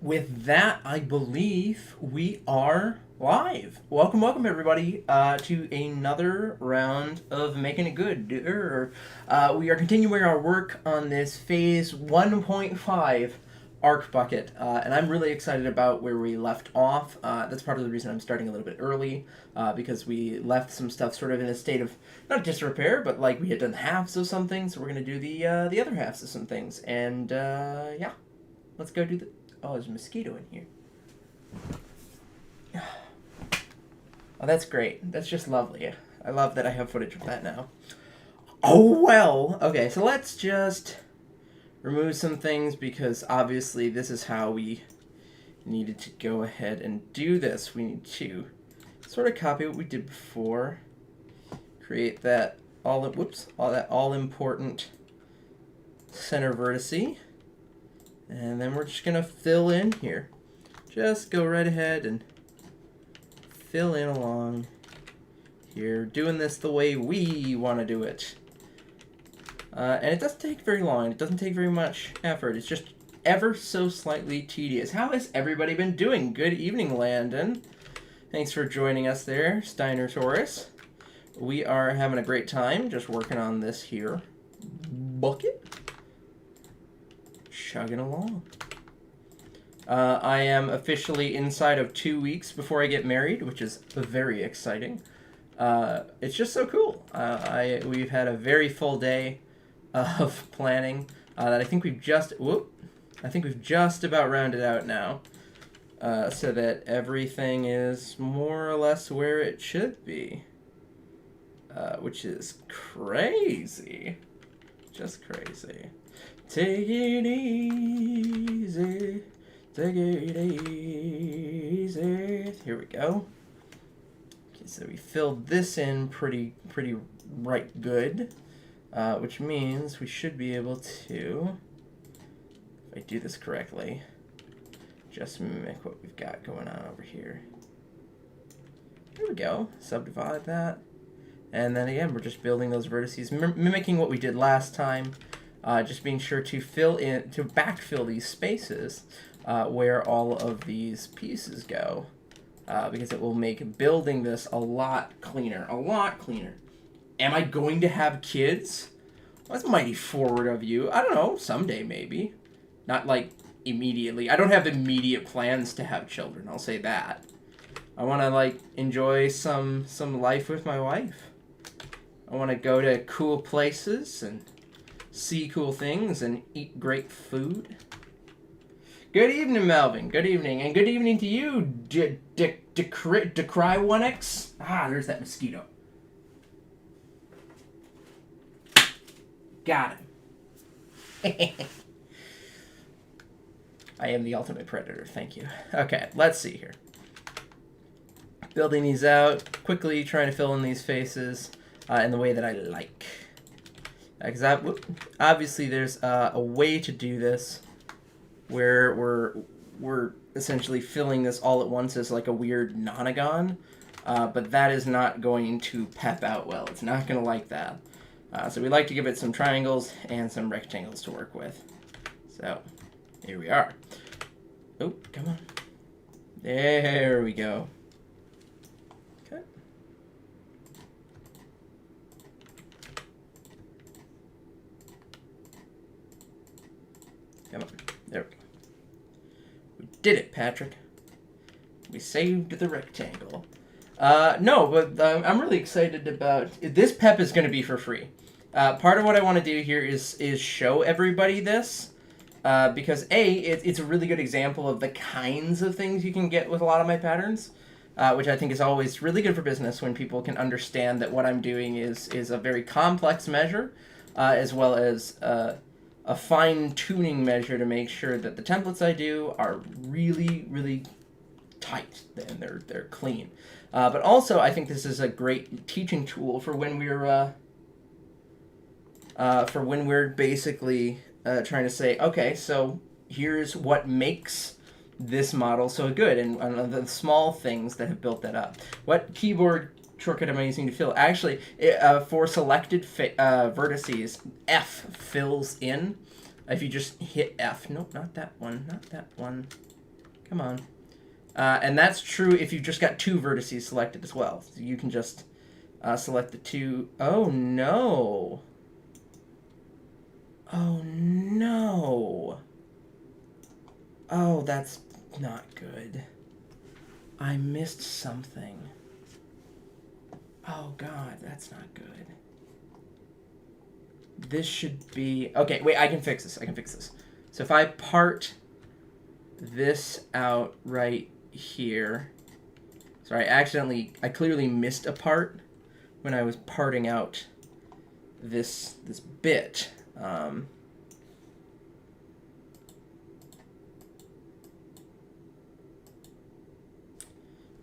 With that, I believe we are live. Welcome, everybody, to another round of Making It Good. We are continuing our work on this Phase 1.5 Arc Bucket, and I'm really excited about where we left off. That's part of the reason I'm starting a little bit early, because we left some stuff sort of in a state of not disrepair, but like we had done halves of something, so we're going to do the other halves of some things. And yeah, let's go do the. Oh, there's a mosquito in here. Oh, that's great. That's just lovely. I love that I have footage of that now. Oh, well. Okay, so let's just remove some things because obviously this is how we needed to go ahead and do this. We need to sort of copy what we did before. Create that all that all-important center vertice. And then we're just going to fill in here. Just go right ahead and fill in along here. Doing this the way we want to do it. And it doesn't take very long. It doesn't take very much effort. It's just ever so slightly tedious. How has everybody been doing? Good evening, Landon. Thanks for joining us there, Steiner Taurus. We are having a great time just working on this here bucket. Chugging along. I am officially inside of 2 weeks before I get married, which is very exciting. It's just so cool. We've had a very full day of planning that I think we've just about rounded out now, so that everything is more or less where it should be, which is crazy, just crazy. Take it easy, take it easy. Here we go. Okay, so we filled this in pretty right good, which means we should be able to, if I do this correctly, just mimic what we've got going on over here. Here we go. Subdivide that, and then again we're just building those vertices, mimicking what we did last time. Just being sure to backfill these spaces where all of these pieces go, because it will make building this a lot cleaner. Am I going to have kids? Well, that's mighty forward of you. I don't know, someday maybe. Not like immediately. I don't have immediate plans to have children, I'll say that. I want to like enjoy some life with my wife. I want to go to cool places and see cool things and eat great food. Good evening, Melvin. Good evening. And good evening to you, Decry1X. Ah, there's that mosquito. Got him. I am the ultimate predator. Thank you. Okay, let's see here. Building these out, quickly trying to fill in these faces in the way that I like. Because obviously there's a way to do this where we're essentially filling this all at once as like a weird nonagon, but that is not going to pep out well. It's not going to like that. So we like to give it some triangles and some rectangles to work with. So here we are. Oh, come on. There we go. Okay. Come on. There we go. We did it, Patrick. We saved the rectangle. No, but I'm really excited about... This PEP is going to be for free. Part of what I want to do here is show everybody this. Because it's a really good example of the kinds of things you can get with a lot of my patterns. Which I think is always really good for business when people can understand that what I'm doing is a very complex measure. As well as... a fine-tuning measure to make sure that the templates I do are really tight and they're clean. But also, I think this is a great teaching tool for when we're basically trying to say, okay, so here's what makes this model so good, and the small things that have built that up. What keyboard shortcut am I using to fill? Actually, for selected vertices, F fills in. If you just hit F. Nope, not that one. Not that one. Come on. And that's true if you've just got 2 vertices selected as well. So you can just select the 2. Oh, no. Oh, no. Oh, that's not good. I missed something. Oh, God, that's not good. This should be... Okay, wait, I can fix this. So if I part this out right here... Sorry, I clearly missed a part when I was parting out this bit.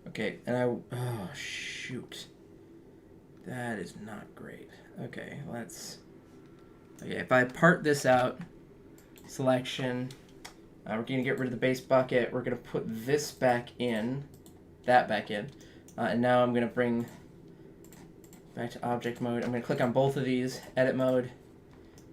Okay, and oh, shoot. That is not great. Okay, okay, if I part this out, selection, we're going to get rid of the base bucket. We're going to put this back in, that back in. And now I'm going to bring back to object mode. I'm going to click on both of these, edit mode.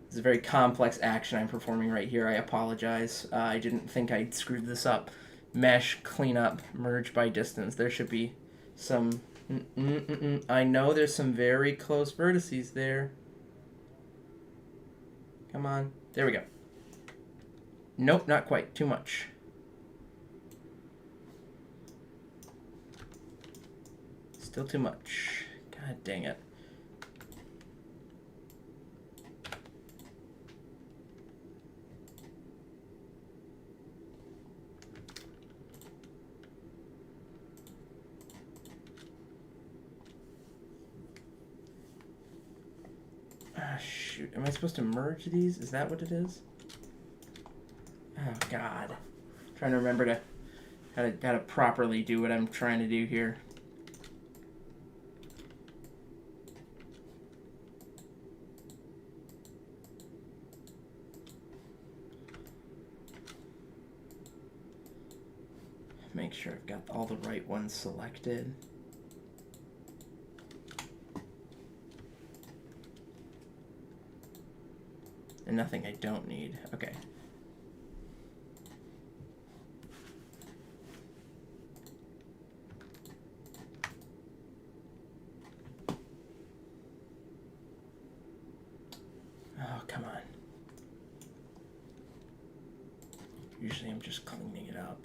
This is a very complex action I'm performing right here. I apologize. I didn't think I'd screwed this up. Mesh, cleanup, merge by distance. There should be some... I know there's some very close vertices there. Come on. There we go. Nope, not quite. Too much. Still too much. God dang it. Shoot, am I supposed to merge these? Is that what it is? Oh God, I'm trying to remember how to properly do what I'm trying to do here. Make sure I've got all the right ones selected. And nothing I don't need. Okay. Oh, come on. Usually I'm just cleaning it up.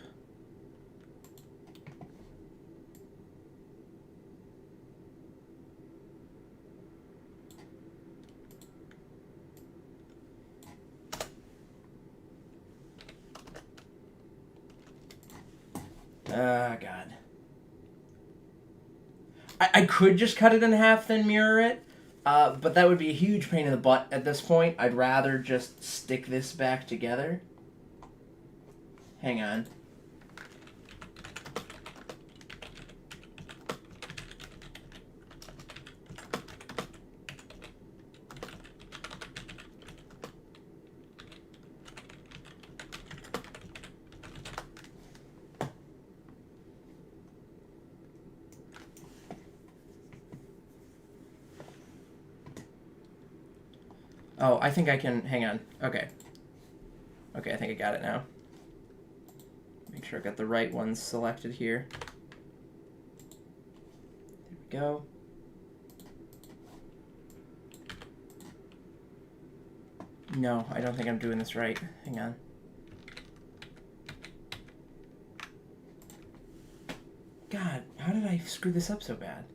Oh, God. I could just cut it in half, then mirror it, but that would be a huge pain in the butt at this point. I'd rather just stick this back together. Hang on. Oh, I think I can... Hang on. Okay. Okay, I think I got it now. Make sure I've got the right ones selected here. There we go. No, I don't think I'm doing this right. Hang on. God, how did I screw this up so bad?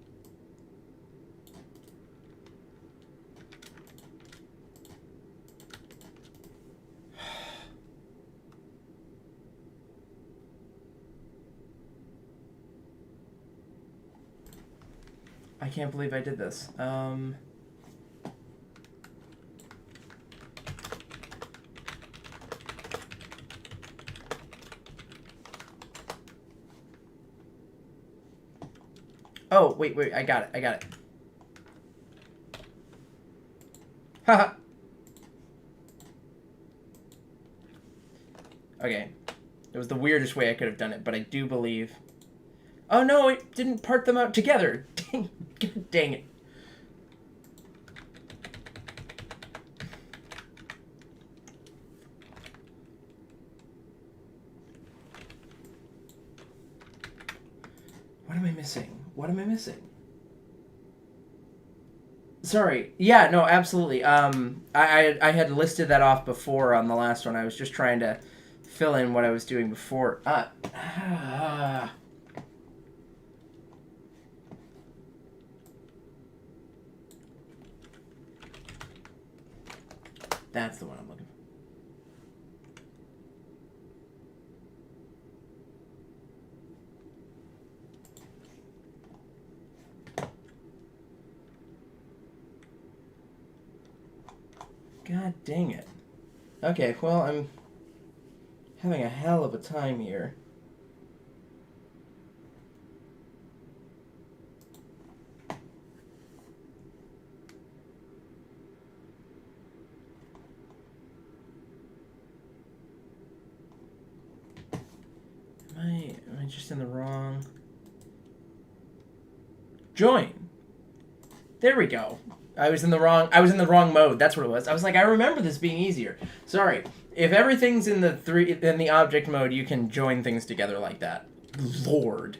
I can't believe I did this. Oh, wait, I got it. Haha. Okay. It was the weirdest way I could have done it, but I do believe... Oh no, it didn't part them out together. Dang it. What am I missing? What am I missing? Sorry. Yeah, no, absolutely. I had listed that off before on the last one. I was just trying to fill in what I was doing before. That's the one I'm looking for. God dang it. Okay, well, I'm having a hell of a time here. Am I just in the wrong? Join. There we go. I was in the wrong mode. That's what it was. I was like, I remember this being easier. Sorry. If everything's in the object mode, you can join things together like that. Lord.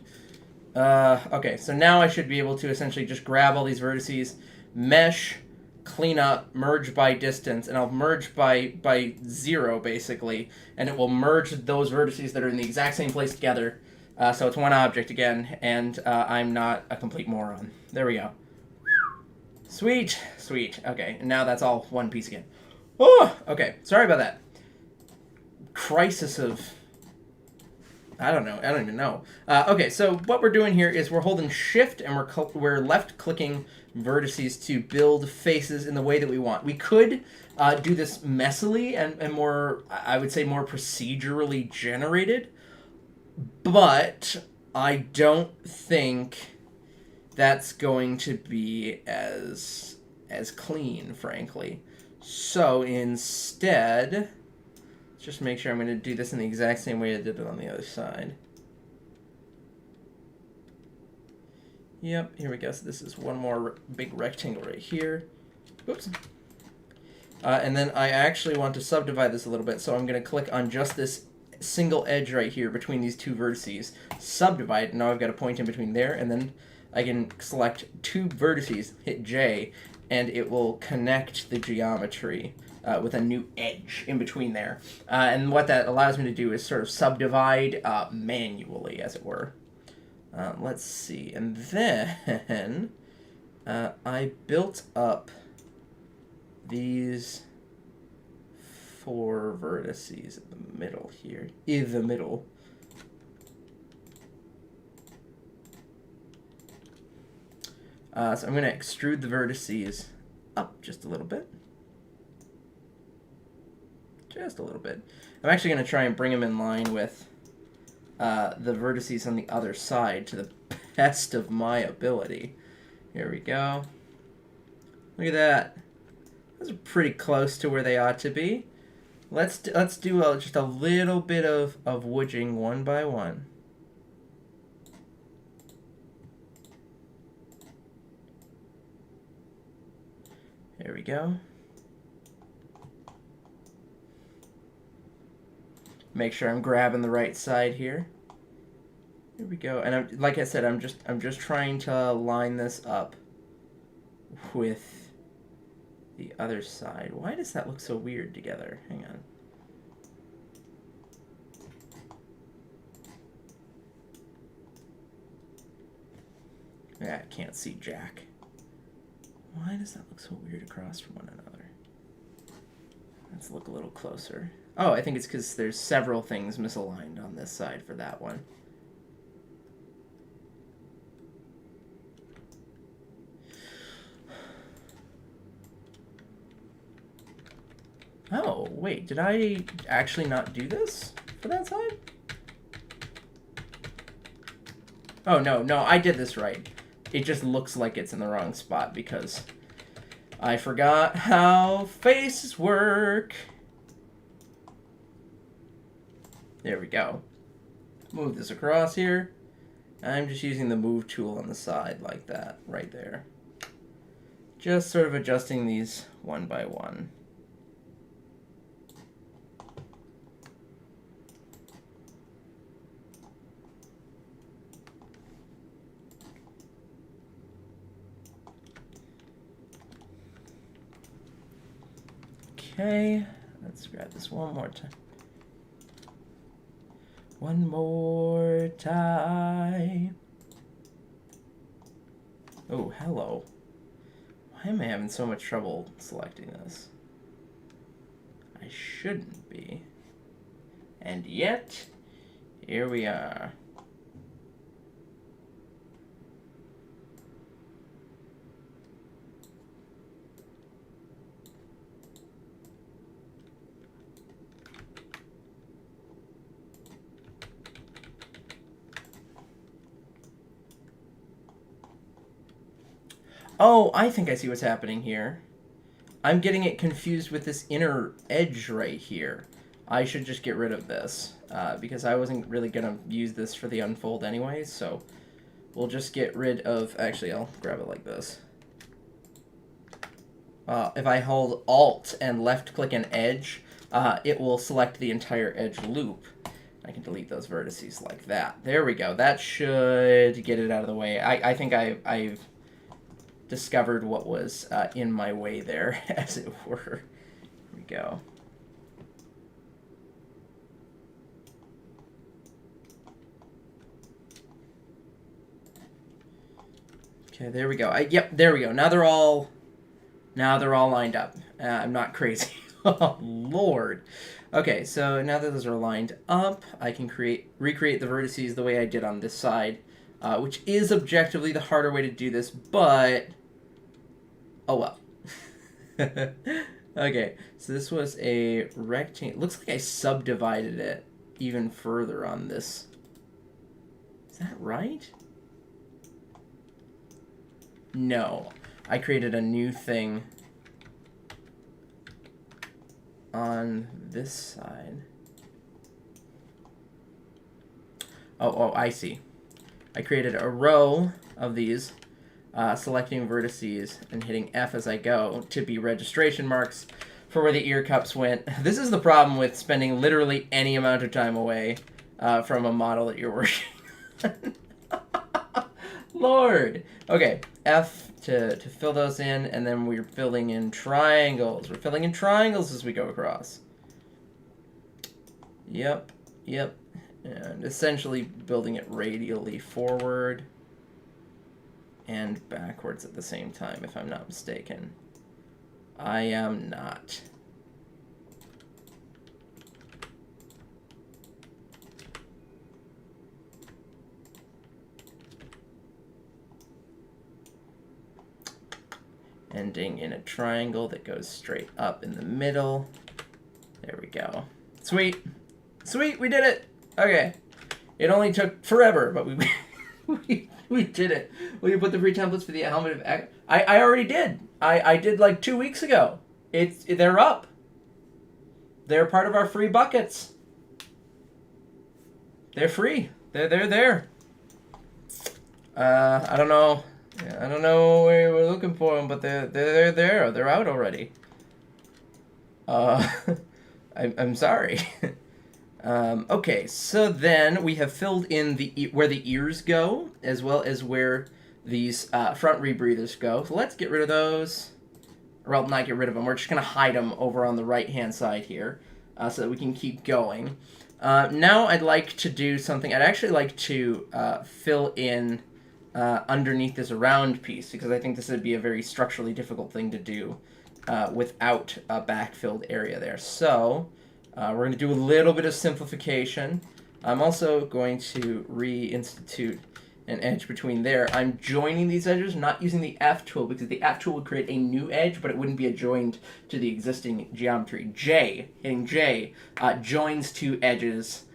Okay, so now I should be able to essentially just grab all these vertices, mesh, clean up, merge by distance, and I'll merge by 0 basically, and it will merge those vertices that are in the exact same place together. So it's one object again, and I'm not a complete moron. There we go. Sweet, sweet. Okay, and now that's all one piece again. Oh, okay. Sorry about that. Crisis of... I don't know. I don't even know. Okay, so what we're doing here is we're holding Shift and we're left-clicking vertices to build faces in the way that we want. We could do this messily and more, I would say, more procedurally generated, but I don't think that's going to be as clean, frankly. So instead, let's just make sure I'm going to do this in the exact same way I did it on the other side. Yep, here we go. So this is one more big rectangle right here. Oops. And then I actually want to subdivide this a little bit, so I'm going to click on just this single edge right here between these two vertices. Subdivide, and now I've got a point in between there, and then I can select two vertices, hit J, and it will connect the geometry with a new edge in between there. And what that allows me to do is sort of subdivide manually, as it were. Let's see. And then I built up these 4 vertices in the middle here. In the middle. So I'm going to extrude the vertices up just a little bit. Just a little bit. I'm actually going to try and bring them in line with the vertices on the other side to the best of my ability. Here we go. Look at that. Those are pretty close to where they ought to be. Let's do just a little bit of woodging one by one. There we go. Make sure I'm grabbing the right side here. Here we go. And like I said, I'm just trying to line this up with the other side. Why does that look so weird together? Hang on. Yeah, I can't see jack. Why does that look so weird across from one another? Let's look a little closer. Oh, I think it's because there's several things misaligned on this side for that one. Oh, wait, did I actually not do this for that side? Oh, no, I did this right. It just looks like it's in the wrong spot because I forgot how faces work. There we go. Move this across here. I'm just using the move tool on the side like that, right there. Just sort of adjusting these one by one. Okay, let's grab this one more time. One more time. Oh, hello. Why am I having so much trouble selecting this? I shouldn't be. And yet, here we are. Oh, I think I see what's happening here. I'm getting it confused with this inner edge right here. I should just get rid of this, because I wasn't really going to use this for the unfold anyway, so we'll just get rid of... Actually, I'll grab it like this. If I hold Alt and left-click an edge, it will select the entire edge loop. I can delete those vertices like that. There we go. That should get it out of the way. I think I've discovered what was in my way there, as it were. Here we go. Okay, there we go. Yep, there we go. Now they're all lined up. I'm not crazy. Oh, Lord. Okay, so now that those are lined up, I can recreate the vertices the way I did on this side, which is objectively the harder way to do this, but oh well. Okay, so this was a rectangle. Looks like I subdivided it even further on this. Is that right? No. I created a new thing on this side. Oh, I see. I created a row of these, selecting vertices and hitting F as I go to be registration marks for where the ear cups went. This is the problem with spending literally any amount of time away from a model that you're working on. Lord! Okay, F to fill those in, and then we're filling in triangles. We're filling in triangles as we go across. Yep. And essentially building it radially forward and backwards at the same time, if I'm not mistaken. I am not. Ending in a triangle that goes straight up in the middle. There we go. Sweet. Sweet, we did it! Okay. It only took forever, but we did it. Will you put the free templates for the helmet of... I already did. I did like 2 weeks ago. They're up. They're part of our free buckets. They're free. They're there. I don't know. I don't know where we're looking for them, but they're there. They're out already. I'm sorry. Okay, so then we have filled in where the ears go, as well as where these front rebreathers go. So let's get rid of those. Or well, not get rid of them. We're just going to hide them over on the right-hand side here so that we can keep going. Now I'd like to do something. I'd actually like to fill in underneath this round piece, because I think this would be a very structurally difficult thing to do without a backfilled area there. So we're going to do a little bit of simplification. I'm also going to reinstitute an edge between there. I'm joining these edges, not using the F tool, because the F tool would create a new edge, but it wouldn't be adjoined to the existing geometry. Hitting J, joins two edges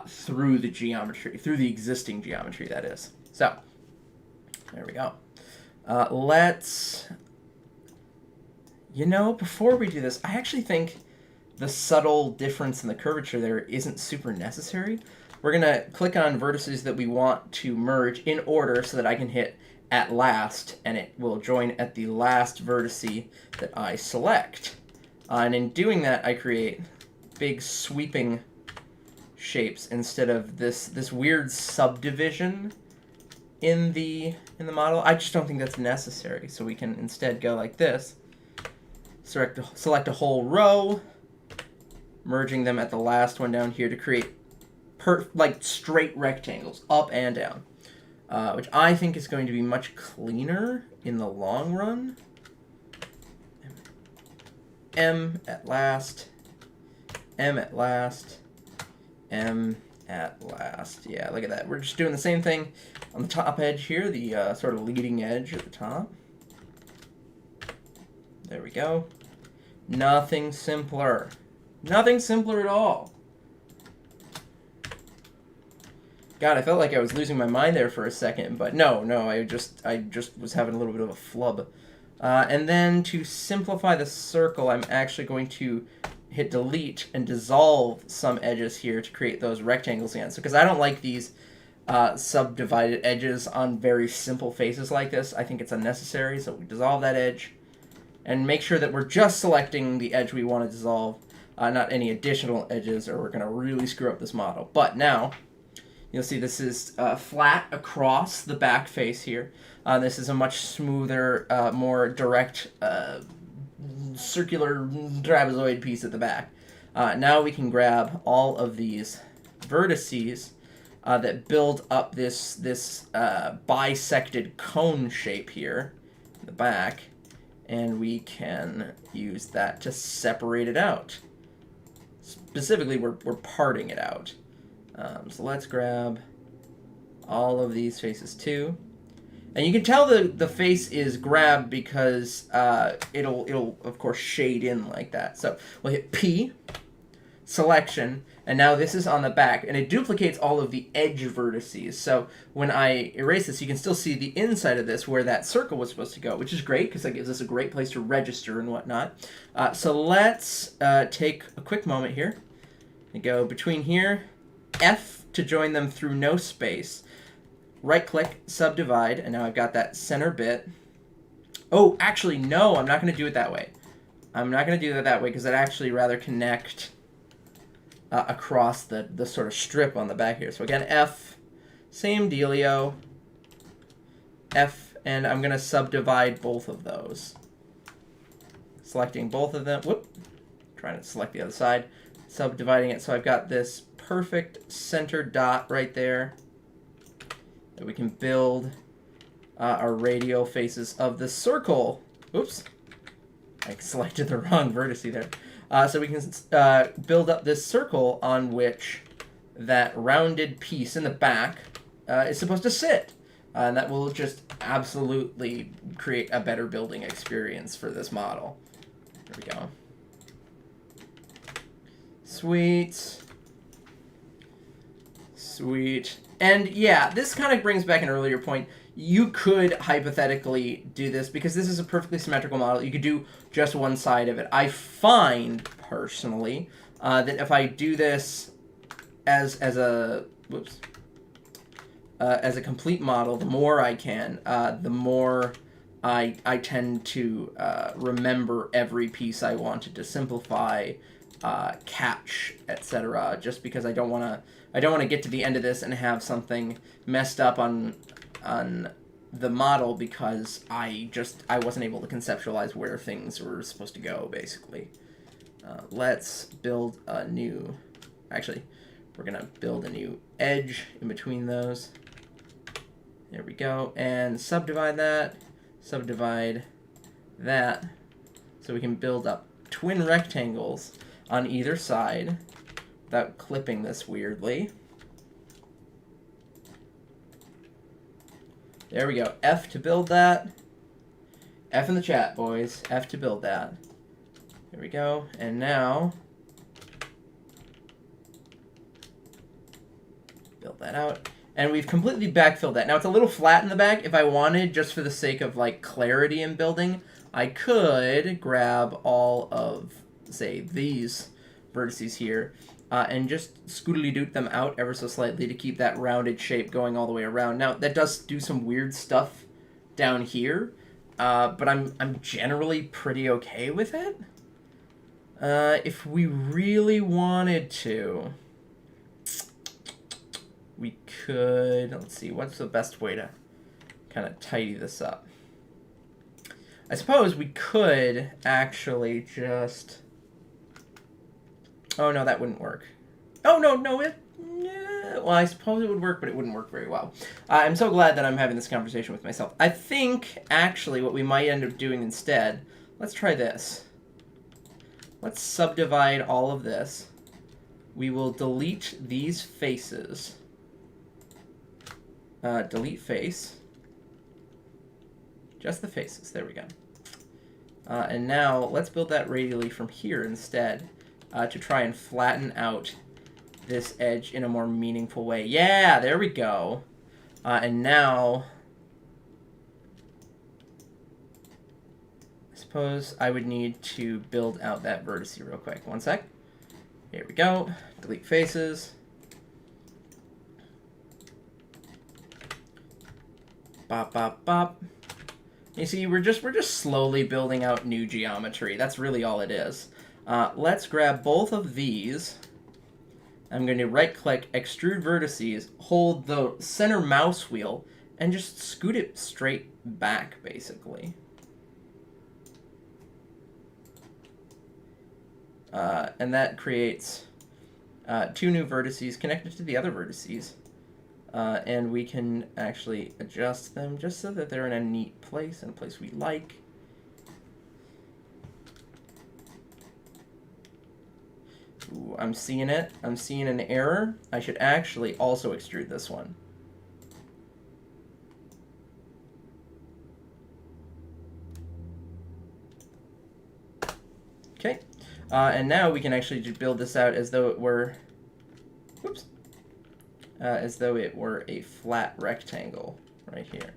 through the geometry, through the existing geometry, that is. So, there we go. Before we do this, I actually think the subtle difference in the curvature there isn't super necessary. We're going to click on vertices that we want to merge in order so that I can hit at last, and it will join at the last vertice that I select. And in doing that, I create big sweeping shapes instead of this weird subdivision in the model. I just don't think that's necessary, so we can instead go like this. select a whole row, merging them at the last one down here to create like straight rectangles, up and down, which I think is going to be much cleaner in the long run. M at last, M at last, M at last. Yeah, look at that. We're just doing the same thing on the top edge here, the sort of leading edge at the top. There we go. Nothing simpler. Nothing simpler at all. God, I felt like I was losing my mind there for a second, but no, I just was having a little bit of a flub. And then to simplify the circle, I'm actually going to hit delete and dissolve some edges here to create those rectangles again. So, because I don't like these subdivided edges on very simple faces like this. I think it's unnecessary, so we dissolve that edge. And make sure that we're just selecting the edge we want to dissolve, not any additional edges, or we're going to really screw up this model. But now, you'll see this is flat across the back face here. This is a much smoother, more direct, circular trapezoid piece at the back. Now we can grab all of these vertices that build up this bisected cone shape here in the back, and we can use that to separate it out. Specifically, we're parting it out. So let's grab all of these faces too. And you can tell the face is grabbed because it'll of course shade in like that. So we'll hit P, selection, and now this is on the back, and it duplicates all of the edge vertices. So when I erase this, you can still see the inside of this where that circle was supposed to go, which is great because that gives us a great place to register and whatnot. So let's take a quick moment here and go between here, F to join them through no space. Right click, subdivide, and now I've got that center bit. Oh, actually, no, I'm not going to do it that way. I'm not going to do it that way because I'd actually rather connect across the sort of strip on the back here. So again, F, same dealio, F, and I'm going to subdivide both of those. Selecting both of them, whoop, trying to select the other side, subdividing it so I've got this perfect center dot right there that we can build our radial faces of the circle. Oops, I selected the wrong vertex there. So we can build up this circle on which that rounded piece in the back is supposed to sit. And that will just absolutely create a better building experience for this model. There we go. Sweet. Sweet. And yeah, this kind of brings back an earlier point. You could hypothetically do this because this is a perfectly symmetrical model. You could do just one side of it. I find, personally, that if I do this as a complete model, the more I can, the more I tend to remember every piece I wanted to simplify, catch, etc. Just because I don't want to get to the end of this and have something messed up on the model because I wasn't able to conceptualize where things were supposed to go, basically. Let's build a new, actually, we're going to build a new edge in between those. There we go. And subdivide that, subdivide that, so we can build up twin rectangles on either side without clipping this weirdly. There we go. F to build that. F in the chat, boys. F to build that. There we go. And now, build that out. And we've completely backfilled that. Now it's a little flat in the back. If I wanted, just for the sake of like clarity in building, I could grab all of, say, these vertices here and just scootily-doot them out ever so slightly to keep that rounded shape going all the way around. Now, that does do some weird stuff down here, but I'm generally pretty okay with it. If we really wanted to, we could, let's see, what's the best way to kind of tidy this up? I suppose we could actually just... Oh, no, that wouldn't work. Oh, no, it... Well, I suppose it would work, but it wouldn't work very well. I'm so glad that I'm having this conversation with myself. I think, actually, what we might end up doing instead... Let's try this. Let's subdivide all of this. We will delete these faces. Delete face. Just the faces. There we go. And now, let's build that radially from here instead to try and flatten out this edge in a more meaningful way. Yeah, there we go. And now, I suppose I would need to build out that vertice real quick. One sec. Here we go. Delete faces. Bop, bop, bop. You see, we're just slowly building out new geometry. That's really all it is. Let's grab both of these. I'm going to right-click, extrude vertices, hold the center mouse wheel, and just scoot it straight back, basically. And that creates two new vertices connected to the other vertices. And we can actually adjust them just so that they're in a neat place, in a place we like. Ooh, I'm seeing it. I'm seeing an error. I should actually also extrude this one. Okay. And now we can actually just build this out as though it were... Whoops. As though it were a flat rectangle right here.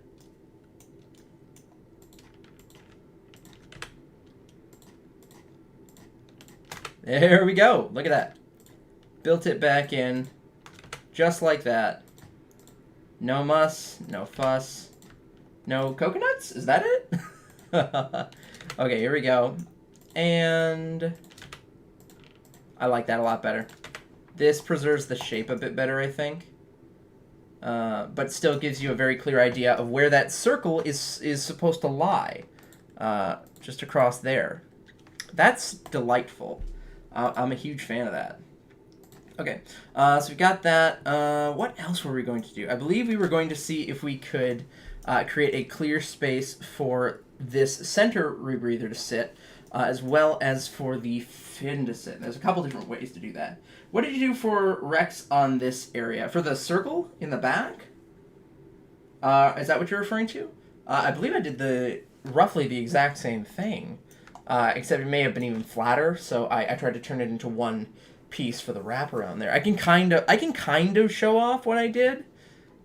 There we go. Look at that. Built it back in just like that. No muss, no fuss, no coconuts? Is that it? Okay, here we go. And I like that a lot better. This preserves the shape a bit better, I think. But still gives you a very clear idea of where that circle is supposed to lie. Just across there. That's delightful. I'm a huge fan of that. Okay, so we got that. What else were we going to do? I believe we were going to see if we could create a clear space for this center rebreather to sit, as well as for the fin to sit. There's a couple different ways to do that. What did you do for Rex on this area? For the circle in the back? Is that what you're referring to? I believe I did roughly the exact same thing, except it may have been even flatter. So I tried to turn it into one piece for the wraparound there. I can kind of show off what I did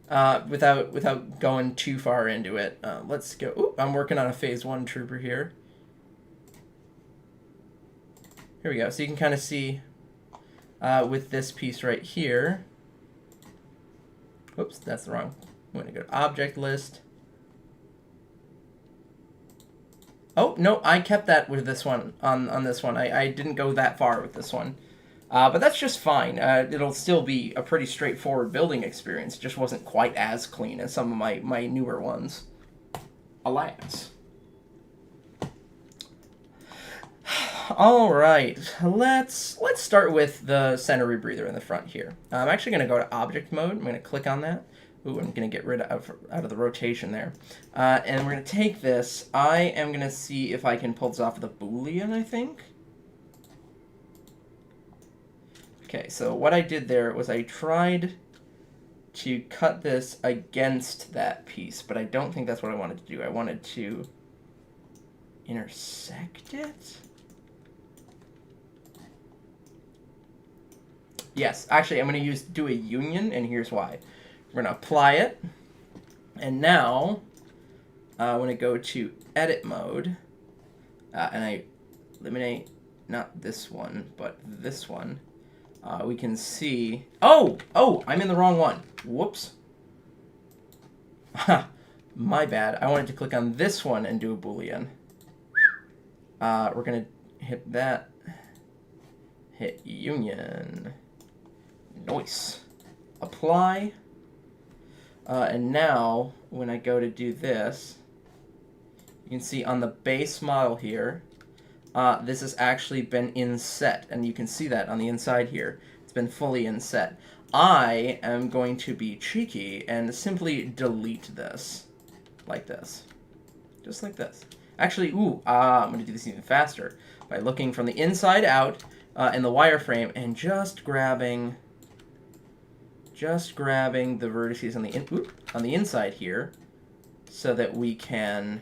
without going too far into it. Let's go. Ooh, I'm working on a phase 1 trooper here. Here we go. So you can kind of see with this piece right here. Oops, that's the wrong. I'm going to go to object list. Oh, no, I kept that with this one, on this one. I didn't go that far with this one. But that's just fine. It'll still be a pretty straightforward building experience. It just wasn't quite as clean as some of my newer ones. Alas. All right, let's start with the center rebreather in the front here. I'm actually going to go to object mode. I'm going to click on that. Ooh, I'm going to get rid of out of the rotation there. And we're going to take this. I am going to see if I can pull this off with a Boolean, I think. Okay, so what I did there was I tried to cut this against that piece, but I don't think that's what I wanted to do. I wanted to intersect it? Yes, actually, I'm going to do a union, and here's why. We're going to apply it, and now I want to go to edit mode, and I eliminate not this one, but this one. We can see... Oh, I'm in the wrong one. Whoops. My bad. I wanted to click on this one and do a Boolean. We're going to hit that. Hit union. Nice. Apply. And now, when I go to do this, You can see on the base model here, this has actually been inset, and you can see that on the inside here. It's been fully inset. I am going to be cheeky and simply delete this, like this. Just like this. Actually, I'm going to do this even faster by looking from the inside out in the wireframe and just grabbing the vertices on the inside here so that we can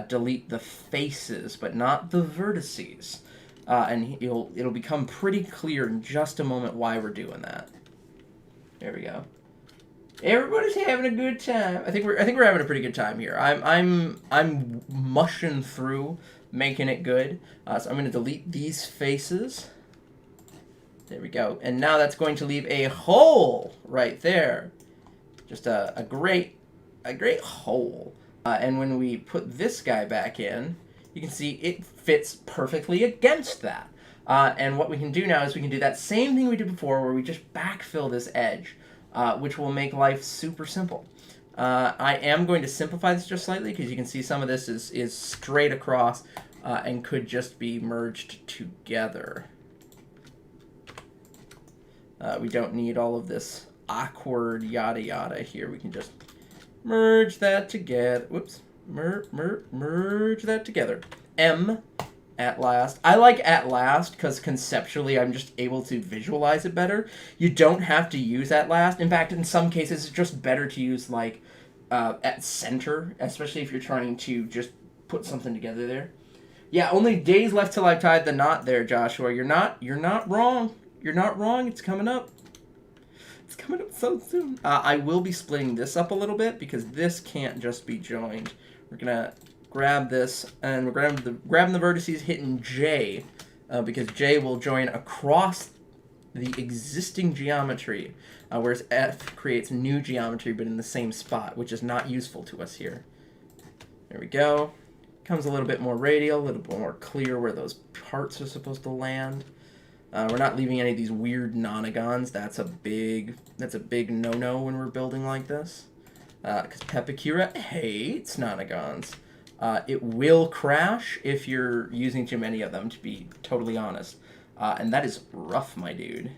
delete the faces, but not the vertices. And it'll become pretty clear in just a moment why we're doing that. There we go. Everybody's having a good time. I think we're having a pretty good time here. I'm mushing through, making it good. So I'm going to delete these faces. There we go. And now that's going to leave a hole right there. Just a great hole. And when we put this guy back in, you can see it fits perfectly against that. And what we can do now is we can do that same thing we did before where we just backfill this edge, which will make life super simple. I am going to simplify this just slightly because you can see some of this is straight across and could just be merged together. We don't need all of this awkward yada yada here. We can just merge that together. Whoops. Merge that together. M at last. I like at last because conceptually I'm just able to visualize it better. You don't have to use at last. In fact, in some cases it's just better to use like at center, especially if you're trying to just put something together there. Yeah, only days left till I've tied the knot there, Joshua. You're not wrong. You're not wrong. It's coming up. It's coming up so soon. I will be splitting this up a little bit because this can't just be joined. We're gonna grab this, and we're grabbing the vertices, hitting J, because J will join across the existing geometry, whereas F creates new geometry but in the same spot, which is not useful to us here. There we go. Comes a little bit more radial, a little bit more clear where those parts are supposed to land. We're not leaving any of these weird nonagons. That's a big no-no when we're building like this. Because Pepakura hates nonagons. It will crash if you're using too many of them, to be totally honest. And that is rough, my dude.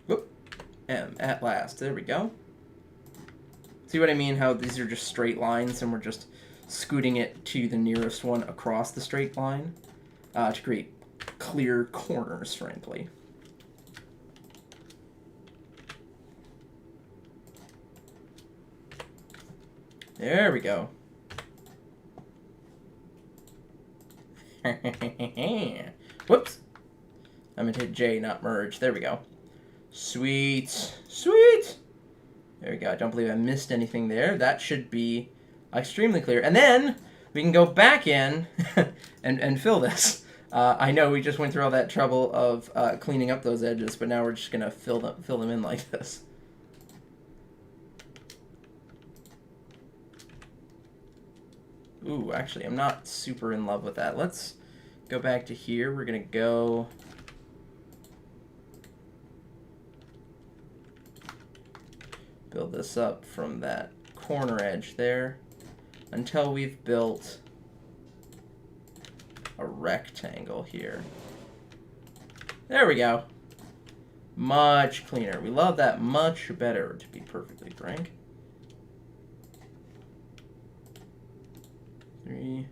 Whoop. M at last. There we go. See what I mean? How these are just straight lines and we're just scooting it to the nearest one across the straight line to create clear corners, frankly. There we go. Whoops. I'm going to hit J, not merge. There we go. Sweet. Sweet. There we go. I don't believe I missed anything there. That should be extremely clear. And then we can go back in and fill this. I know we just went through all that trouble of cleaning up those edges, but now we're just going to fill them in like this. Ooh, actually, I'm not super in love with that. Let's go back to here. We're going to go... build this up from that corner edge there until we've built a rectangle here. There we go. Much cleaner. We love that much better, to be perfectly frank. 3.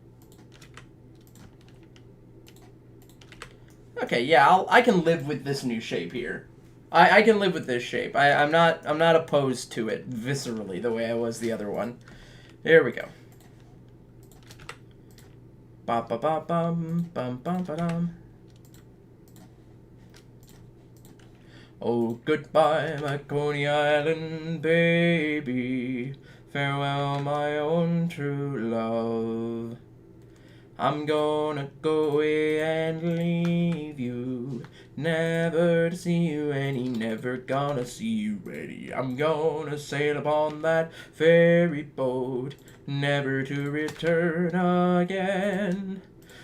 Okay, yeah, I can live with this new shape here. I can live with this shape. I'm not opposed to it viscerally the way I was the other one. There we go. Ba ba ba bum bum bum ba dum. Oh, goodbye, my Coney Island baby. Farewell, my own true love. I'm gonna go away and leave you, never to see you any, never gonna see you ready. I'm gonna sail upon that ferry boat, never to return again.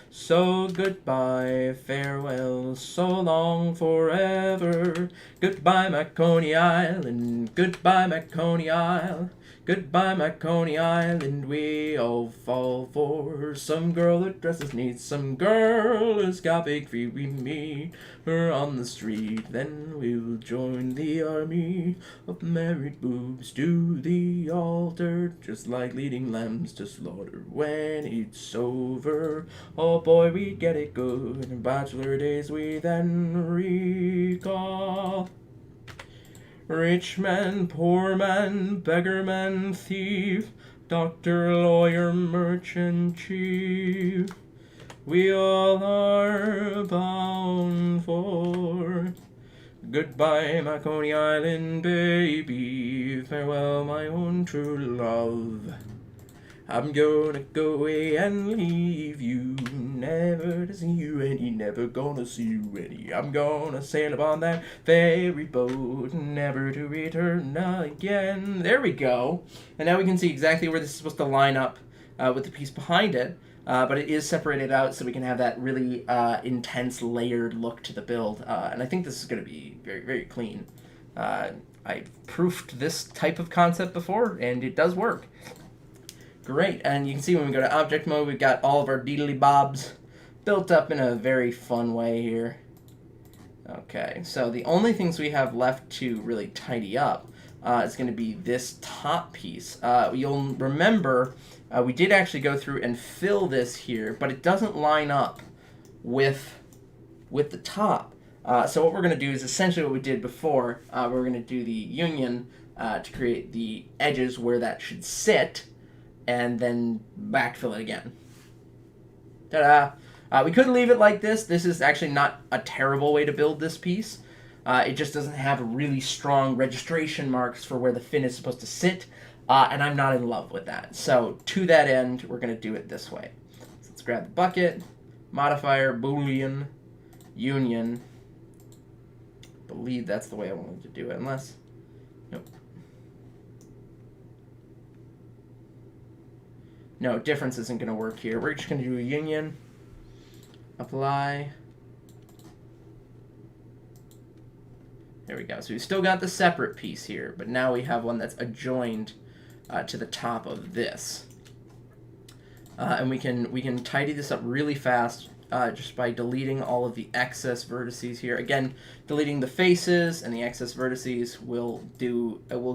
So goodbye, farewell, so long, forever. Goodbye, my Coney Island, goodbye, my Coney Isle. Goodbye, my Coney Island, we all fall for some girl that dresses neat, some girl who's got big feet. We meet her on the street, then we'll join the army of married boobs to the altar, just like leading lambs to slaughter. When it's over, oh boy, we get it good. In bachelor days we then recall. Rich man, poor man, beggar man, thief, doctor, lawyer, merchant, chief, we all are bound for. Goodbye, my Coney Island baby, farewell, my own true love. I'm gonna go away and leave you, never to see you any, never gonna see you any. I'm gonna sail upon that ferry boat, never to return again. There we go. And now we can see exactly where this is supposed to line up with the piece behind it. But it is separated out so we can have that really intense layered look to the build. And I think this is going to be very, very clean. I proofed this type of concept before, and it does work. Great, and you can see when we go to object mode, we've got all of our deedly bobs built up in a very fun way here. Okay, so the only things we have left to really tidy up is going to be this top piece. You'll remember we did actually go through and fill this here, but it doesn't line up with the top. So what we're going to do is essentially what we did before. We're going to do the union to create the edges where that should sit, and then backfill it again. Ta-da! We could leave it like this. This is actually not a terrible way to build this piece. It just doesn't have really strong registration marks for where the fin is supposed to sit, and I'm not in love with that. So to that end, we're going to do it this way. So let's grab the bucket, modifier, boolean, union. I believe that's the way I wanted to do it, unless... Nope. No, difference isn't going to work here. We're just going to do a union, apply. There we go. So we've still got the separate piece here, but now we have one that's adjoined to the top of this. And we can tidy this up really fast just by deleting all of the excess vertices here. Again, deleting the faces and the excess vertices will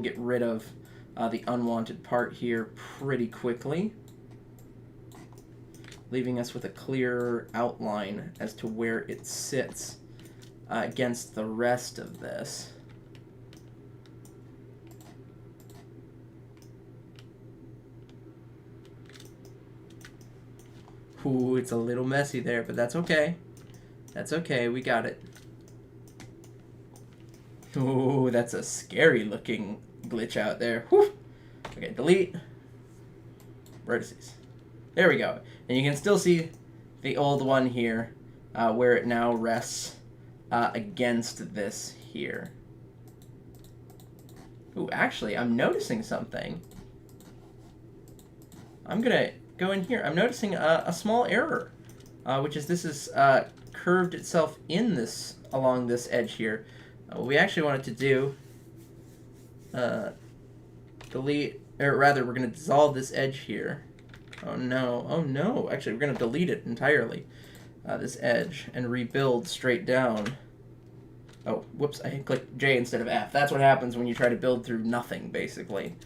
get rid of the unwanted part here pretty quickly, leaving us with a clearer outline as to where it sits against the rest of this. Ooh, it's a little messy there, but that's okay. That's okay, we got it. Ooh, that's a scary looking glitch out there. Whew. Okay, delete. Vertices. There we go. And you can still see the old one here, where it now rests against this here. Ooh, actually, I'm noticing something. I'm gonna go in here. I'm noticing a small error, which is this is curved itself in this along this edge here. What we actually wanted to do, delete, or rather, we're gonna dissolve this edge here. Oh no, actually we're going to delete it entirely, this edge, and rebuild straight down. Oh, whoops, I clicked J instead of F. That's what happens when you try to build through nothing, basically.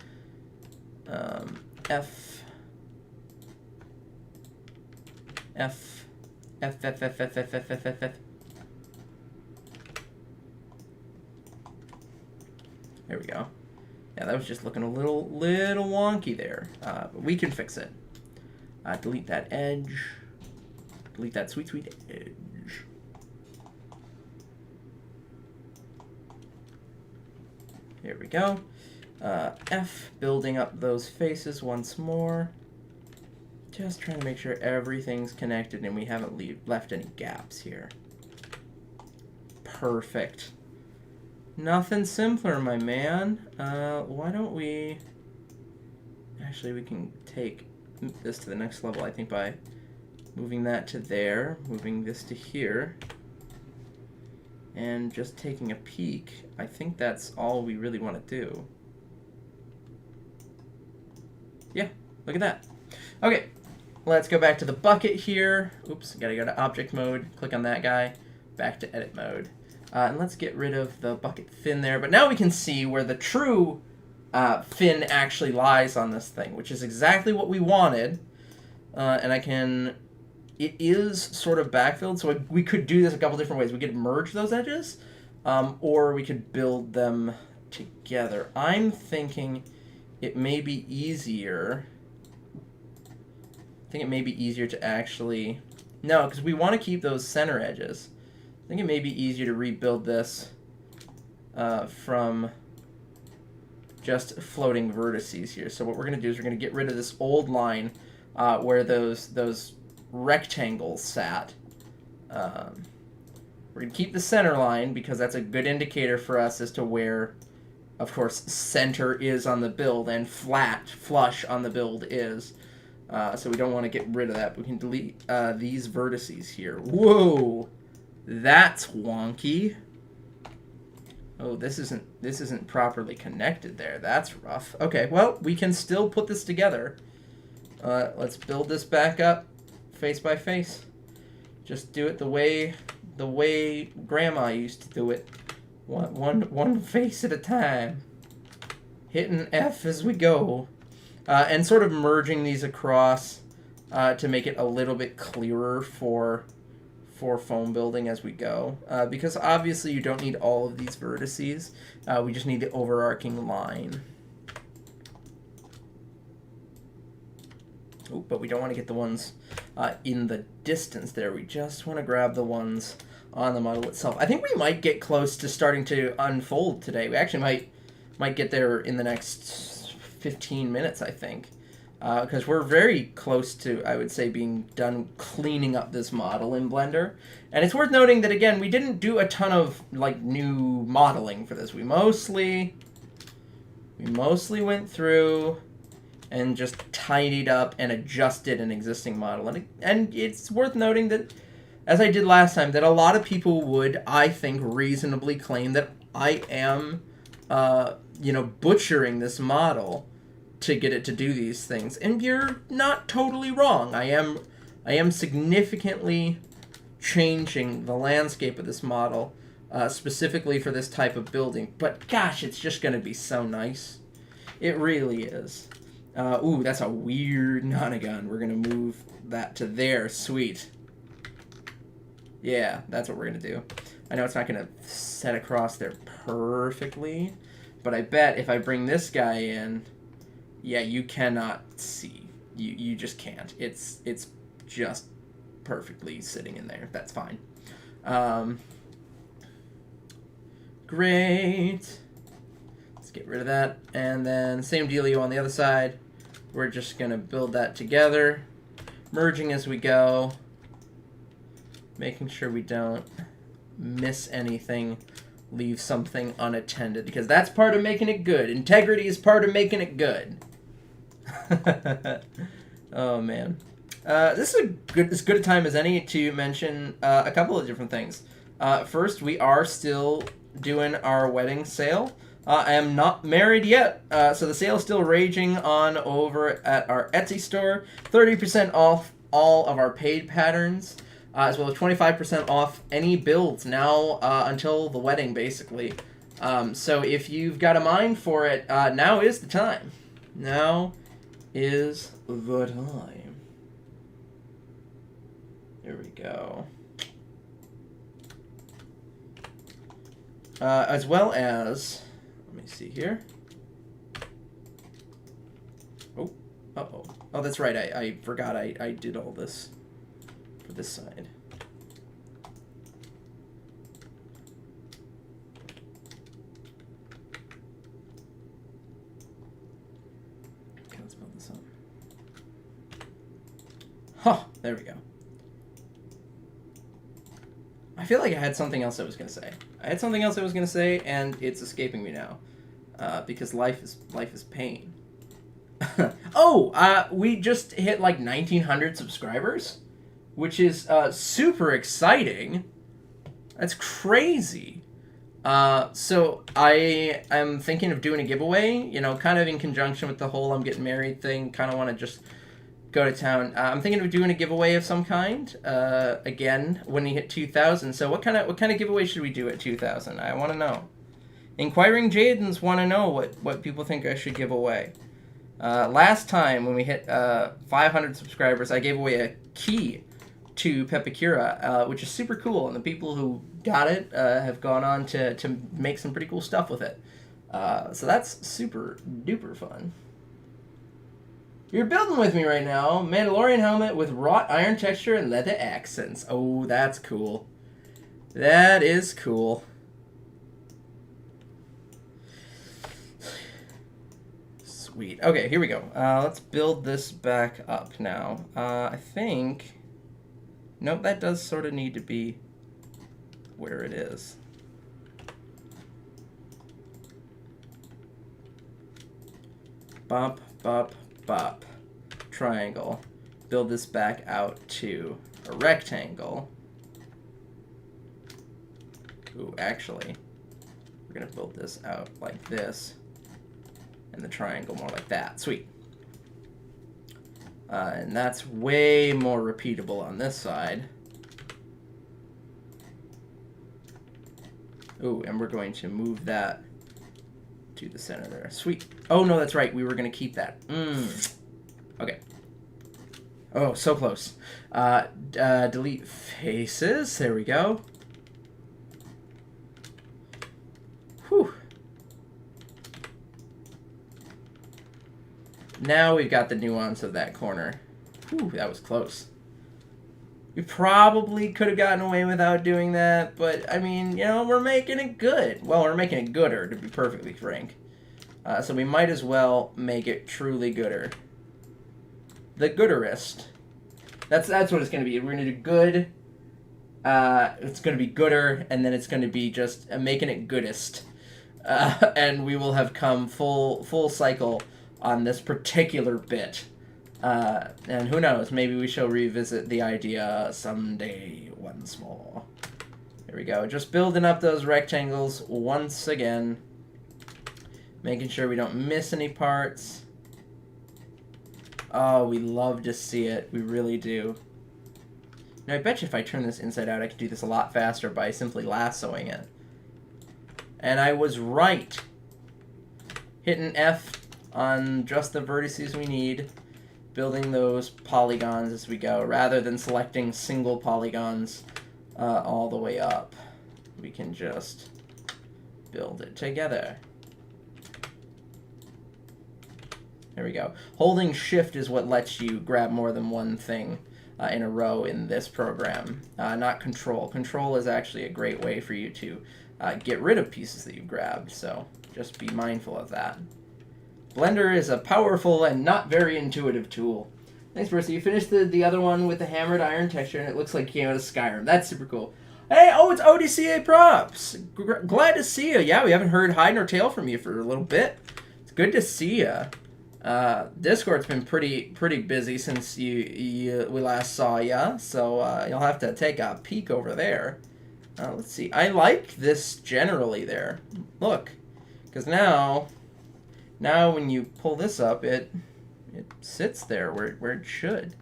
F. There we go. Yeah, that was just looking a little wonky there, but we can fix it. Delete that edge. Delete that sweet edge. Here we go. F, building up those faces once more. Just trying to make sure everything's connected and we haven't left any gaps here. Perfect. Nothing simpler, my man. Why don't we... Actually, we can take this to the next level, I think, by moving that to there, moving this to here, and just taking a peek. I think that's all we really want to do. Yeah, look at that. Okay, let's go back to the bucket here. Oops, gotta go to object mode, click on that guy, back to edit mode. And let's get rid of the bucket fin there. But now we can see where the true fin actually lies on this thing, which is exactly what we wanted. And it is sort of backfilled, so we could do this a couple different ways. We could merge those edges, or we could build them together. I'm thinking it may be easier. I think it may be easier to actually... No, because we want to keep those center edges. I think it may be easier to rebuild this from just floating vertices here. So what we're going to do is we're going to get rid of this old line where those rectangles sat. We're going to keep the center line because that's a good indicator for us as to where, of course, center is on the build and flush on the build is. So we don't want to get rid of that. We can delete these vertices here. Whoa! That's wonky. Oh, this isn't properly connected there. That's rough. Okay, well, we can still put this together. Let's build this back up, face by face. Just do it the way Grandma used to do it. One face at a time. Hitting F as we go. And sort of merging these across to make it a little bit clearer for foam building as we go. Because obviously you don't need all of these vertices. We just need the overarching line. Ooh, but we don't want to get the ones in the distance there. We just want to grab the ones on the model itself. I think we might get close to starting to unfold today. We actually might get there in the next 15 minutes, I think. Because we're very close to, I would say, being done cleaning up this model in Blender. And it's worth noting that, again, we didn't do a ton of, like, new modeling for this. We mostly went through and just tidied up and adjusted an existing model. And it's worth noting that, as I did last time, that a lot of people would, I think, reasonably claim that I am, butchering this model to get it to do these things. And you're not totally wrong. I am significantly changing the landscape of this model, specifically for this type of building. But gosh, it's just going to be so nice. It really is. Ooh, that's a weird nonagon. We're going to move that to there. Sweet. Yeah, that's what we're going to do. I know it's not going to set across there perfectly, but I bet if I bring this guy in, yeah, you cannot see. You just can't. It's just perfectly sitting in there. That's fine. Great. Let's get rid of that. And then same dealio on the other side. We're just going to build that together, merging as we go, making sure we don't miss anything, leave something unattended, because that's part of making it good. Integrity is part of making it good. Oh, man. This is as good a time as any to mention a couple of different things. First, we are still doing our wedding sale. I am not married yet, so the sale is still raging on over at our Etsy store. 30% off all of our paid patterns, as well as 25% off any builds now until the wedding, basically. So if you've got a mind for it, now is the time. Now is the time. There we go. As well as, let me see here. Oh, uh-oh. Oh, that's right. I forgot I did all this for this side. Okay, let's build this up. Huh, there we go. I feel like I had something else I was going to say. And it's escaping me now. Because life is pain. Oh, we just hit like 1,900 subscribers, which is super exciting. That's crazy. So I am thinking of doing a giveaway, you know, kind of in conjunction with the whole I'm getting married thing. Kind of want to just go to town. I'm thinking of doing a giveaway of some kind. Again, when we hit 2,000. So what kind of giveaway should we do at 2,000? I want to know. Inquiring Jadens want to know what people think I should give away. Last time when we hit 500 subscribers, I gave away a key to Pepakura, which is super cool, and the people who got it have gone on to make some pretty cool stuff with it. So that's super duper fun. You're building with me right now. Mandalorian helmet with wrought iron texture and leather accents. Oh, that's cool. That is cool. Sweet. Okay, here we go. Let's build this back up now. I think... Nope, that does sort of need to be where it is. Bop, bop, bop. Triangle. Build this back out to a rectangle. Ooh, actually, we're going to build this out like this. And the triangle more like that. Sweet. And that's way more repeatable on this side. Ooh, and we're going to move that to the center there. Sweet. Oh, no, that's right. We were going to keep that. Okay. Oh, so close. Delete faces. There we go. Whew. Now we've got the nuance of that corner. Whew, that was close. We probably could have gotten away without doing that, but, I mean, you know, we're making it good. Well, we're making it gooder, to be perfectly frank. So we might as well make it truly gooder. The gooderest. That's what it's going to be. We're going to do good. It's going to be gooder, and then it's going to be just making it goodest. And we will have come full cycle on this particular bit. And who knows, maybe we shall revisit the idea someday once more. Here we go, just building up those rectangles once again. Making sure we don't miss any parts. Oh, we love to see it, we really do. Now I bet you if I turn this inside out, I could do this a lot faster by simply lassoing it. And I was right. Hitting F on just the vertices we need, building those polygons as we go, rather than selecting single polygons all the way up. We can just build it together. There we go. Holding shift is what lets you grab more than one thing in a row in this program, not control. Control is actually a great way for you to get rid of pieces that you've grabbed, so just be mindful of that. Blender is a powerful and not very intuitive tool. Thanks, Percy. You finished the other one with the hammered iron texture, and it looks like you came out of Skyrim. That's super cool. Hey, oh, it's ODCA Props. Glad to see you. Yeah, we haven't heard hide nor tail from you for a little bit. It's good to see you. Discord's been pretty busy since we last saw ya, so you'll have to take a peek over there. Let's see. I like this generally there. Look, because now when you pull this up, it sits there where it should.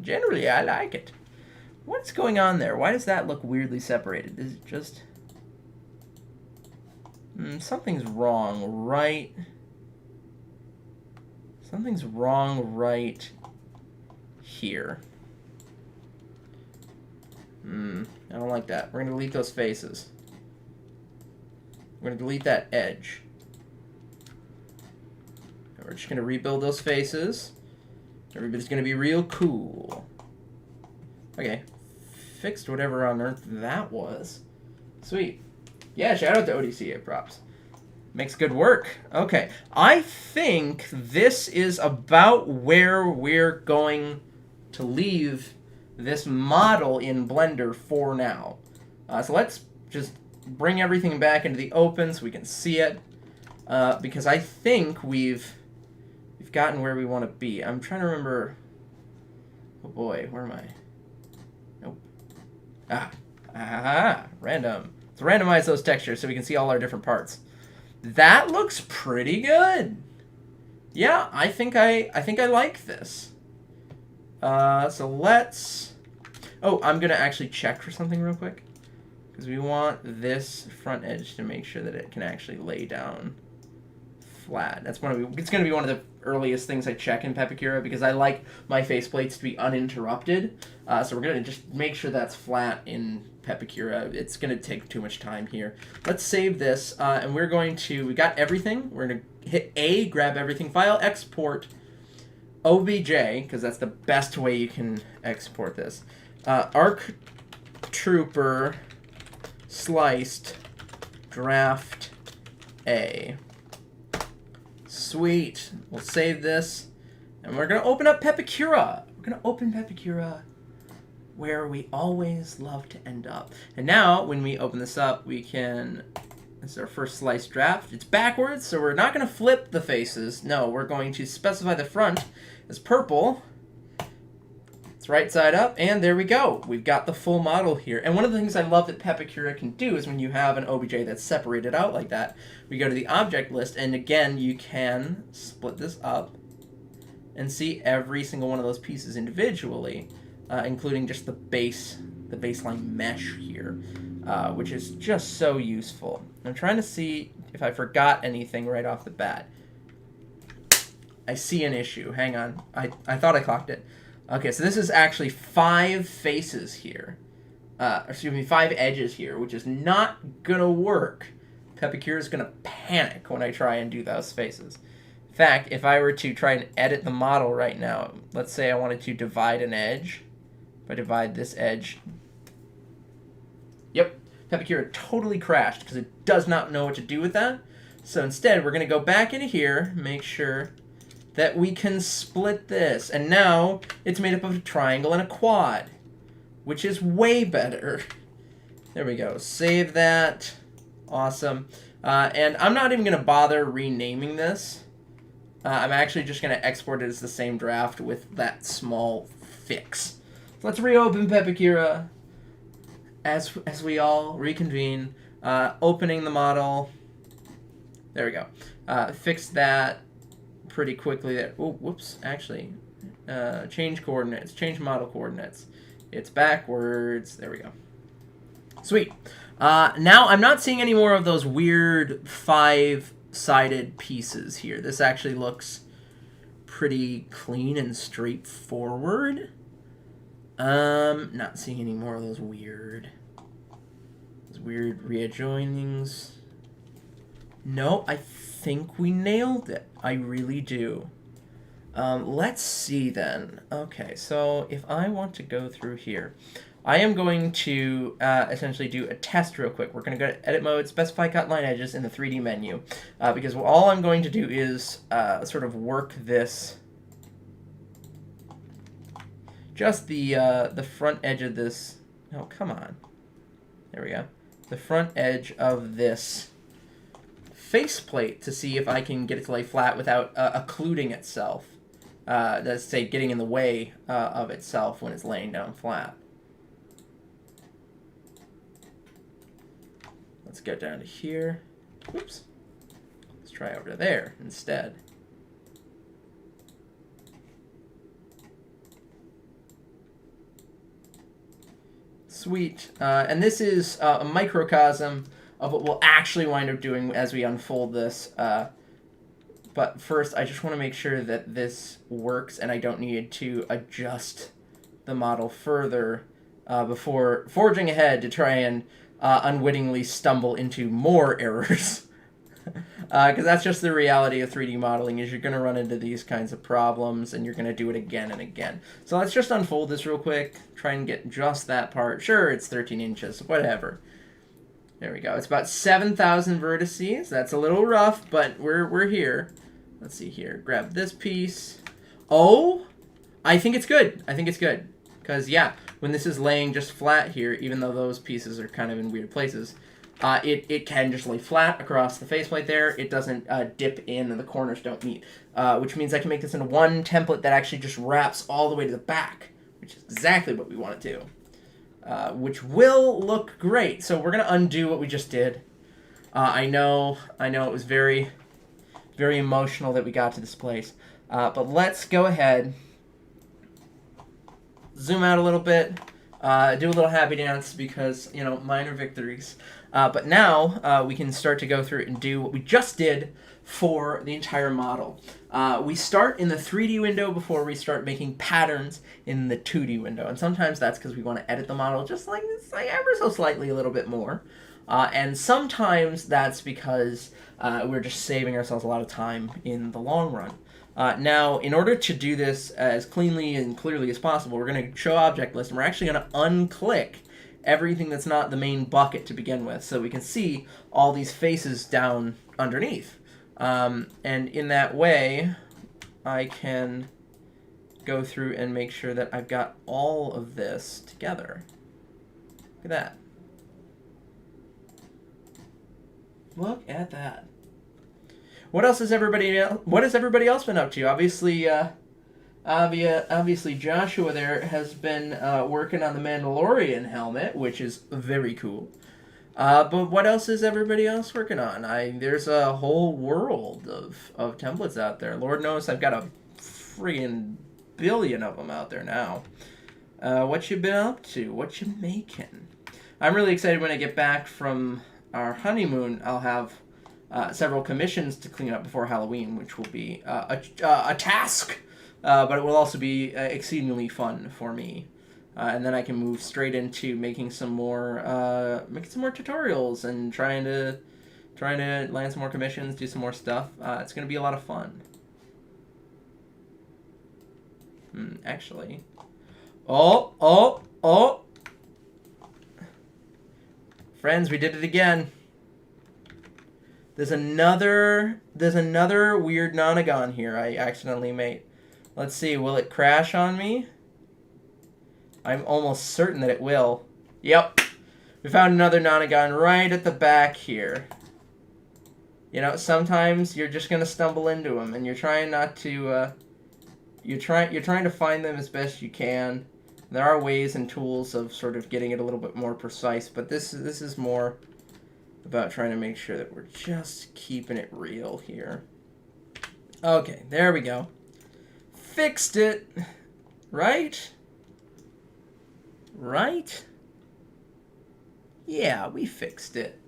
Generally I like it. What's going on there? Why does that look weirdly separated? Is it just something's wrong, right? Something's wrong right here. I don't like that. We're gonna delete those faces. We're going to delete that edge. And we're just going to rebuild those faces. Everybody's going to be real cool. Okay. Fixed whatever on earth that was. Sweet. Yeah, shout out to ODCA Props. Makes good work. Okay. I think this is about where we're going to leave this model in Blender for now. So let's just bring everything back into the open so we can see it, because I think we've gotten where we want to be. I'm trying to remember. Oh boy, where am I? Nope. Ah, random. Let's randomize those textures so we can see all our different parts. That looks pretty good. Yeah, I think I like this. So let's... Oh, I'm going to actually check for something real quick. Because we want this front edge to make sure that it can actually lay down flat. It's going to be one of the earliest things I check in Pepakura because I like my faceplates to be uninterrupted. So we're going to just make sure that's flat in Pepakura. It's going to take too much time here. Let's save this, and we're going to... We got everything. We're going to hit A, grab everything, file, export, OBJ, because that's the best way you can export this. Arc Trooper sliced draft A. Sweet. We'll save this, and we're going to open up Pepakura. We're going to open Pepakura where we always love to end up. And now, when we open this up, we can... This is our first slice draft. It's backwards, so we're not going to flip the faces. No, we're going to specify the front as purple. It's right side up, and there we go. We've got the full model here. And one of the things I love that Pepakura can do is when you have an OBJ that's separated out like that, we go to the object list, and again, you can split this up and see every single one of those pieces individually, including just the baseline mesh here. Which is just so useful. I'm trying to see if I forgot anything right off the bat. I see an issue. Hang on. I thought I clocked it. Okay, so this is actually 5 faces here. 5 edges here, which is not gonna work. Pepakura is gonna panic when I try and do those faces. In fact, if I were to try and edit the model right now, let's say I wanted to divide an edge. If I divide this edge... Yep, Pepakura totally crashed because it does not know what to do with that. So instead, we're going to go back into here, make sure that we can split this. And now it's made up of a triangle and a quad, which is way better. There we go. Save that. Awesome. And I'm not even going to bother renaming this. I'm actually just going to export it as the same draft with that small fix. So let's reopen Pepakura. As we all reconvene, opening the model. There we go. Fix that pretty quickly there. Oh, whoops, actually. Change coordinates, change model coordinates. It's backwards. There we go. Sweet. Now, I'm not seeing any more of those weird 5-sided pieces here. This actually looks pretty clean and straightforward. Not seeing any more of those weird readjoinings. No, I think we nailed it. I really do. Let's see then. Okay, so if I want to go through here, I am going to essentially do a test real quick. We're going to go to Edit Mode, Specify Cut Line Edges in the 3D menu, because all I'm going to do is sort of work this. Just the front edge of this. Oh, come on. There we go. The front edge of this faceplate to see if I can get it to lay flat without occluding itself. That's say getting in the way of itself when it's laying down flat. Let's go down to here. Oops. Let's try over there instead. Sweet. And this is a microcosm of what we'll actually wind up doing as we unfold this. But first, I just want to make sure that this works and I don't need to adjust the model further before forging ahead to try and unwittingly stumble into more errors. Because that's just the reality of 3D modeling, is you're going to run into these kinds of problems, and you're going to do it again and again. So let's just unfold this real quick, try and get just that part. Sure, it's 13 inches, whatever. There we go. It's about 7,000 vertices. That's a little rough, but we're here. Let's see here. Grab this piece. Oh, I think it's good. I think it's good. Because, yeah, when this is laying just flat here, even though those pieces are kind of in weird places, it can just lay flat across the faceplate there. It doesn't dip in and the corners don't meet, which means I can make this into one template that actually just wraps all the way to the back, which is exactly what we want to do. which will look great. So we're going to undo what we just did. I know it was very, very emotional that we got to this place. But let's go ahead, zoom out a little bit, do a little happy dance because, you know, minor victories. But now we can start to go through and do what we just did for the entire model. We start in the 3D window before we start making patterns in the 2D window. And sometimes that's because we want to edit the model just like ever so slightly a little bit more. And sometimes that's because we're just saving ourselves a lot of time in the long run. Now, in order to do this as cleanly and clearly as possible, we're going to show object list, and we're actually going to unclick everything that's not the main bucket to begin with, so we can see all these faces down underneath. And in that way, I can go through and make sure that I've got all of this together. Look at that. Look at that. What else has everybody else been up to? Obviously, obviously Joshua there has been working on the Mandalorian helmet, which is very cool. But what else is everybody else working on? There's a whole world of templates out there. Lord knows I've got a friggin' billion of them out there now. What you been up to? What you making? I'm really excited when I get back from our honeymoon. I'll have several commissions to clean up before Halloween, which will be a task, but it will also be exceedingly fun for me. And then I can move straight into making some more tutorials and trying to land some more commissions, do some more stuff. It's going to be a lot of fun. Actually, oh, friends, we did it again. There's another weird nonagon here I accidentally made. Let's see, will it crash on me? I'm almost certain that it will. Yep. We found another nonagon right at the back here. You know, sometimes you're just gonna stumble into them, and you're trying not to. You're trying to find them as best you can. There are ways and tools of sort of getting it a little bit more precise, but this is more about trying to make sure that we're just keeping it real here. Okay, there we go. Fixed it. Right? Right? Yeah, we fixed it.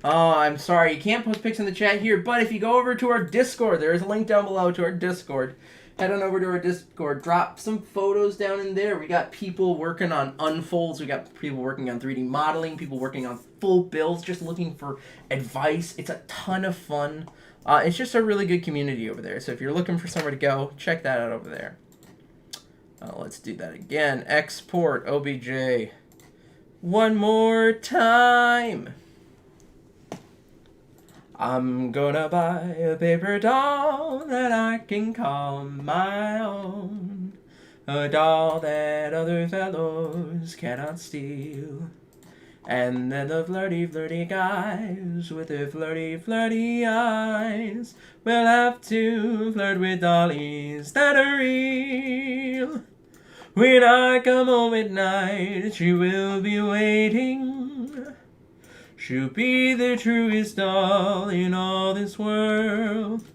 Oh, I'm sorry. You can't post pics in the chat here, but if you go over to our Discord, there is a link down below to our Discord. Head on over to our Discord. Drop some photos down in there. We got people working on unfolds. We got people working on 3D modeling. People working on full builds, just looking for advice. It's a ton of fun. It's just a really good community over there. So if you're looking for somewhere to go, check that out over there. Let's do that again. Export OBJ. One more time. I'm gonna buy a paper doll that I can call my own. A doll that other fellows cannot steal. And then the flirty, flirty guys with their flirty, flirty eyes will have to flirt with dollies that are real. When I come home at night, she will be waiting. She'll be the truest doll in all this world.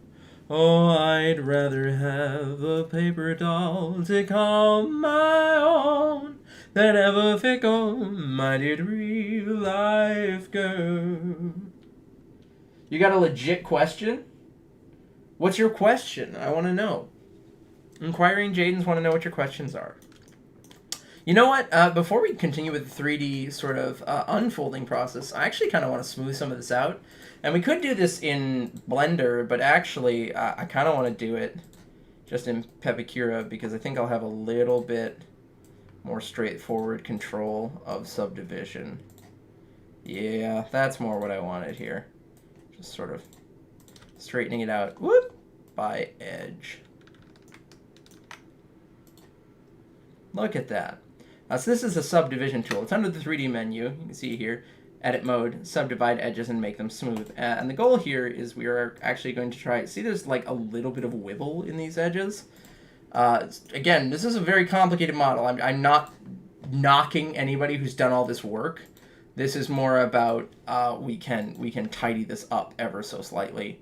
Oh, I'd rather have a paper doll to call my own than have a fickle-minded real-life girl. You got a legit question? What's your question? I want to know. Inquiring Jadens want to know what your questions are. You know what? Before we continue with the 3D sort of unfolding process, I actually kind of want to smooth some of this out. And we could do this in Blender, but actually I kind of want to do it just in Pepakura because I think I'll have a little bit more straightforward control of subdivision. Yeah, that's more what I wanted here. Just sort of straightening it out. Whoop! By edge. Look at that. So this is a subdivision tool. It's under the 3D menu. You can see here, edit mode, subdivide edges and make them smooth. And the goal here is we are actually going to try, see there's like a little bit of wibble in these edges. Again, this is a very complicated model. I'm not knocking anybody who's done all this work. This is more about we can tidy this up ever so slightly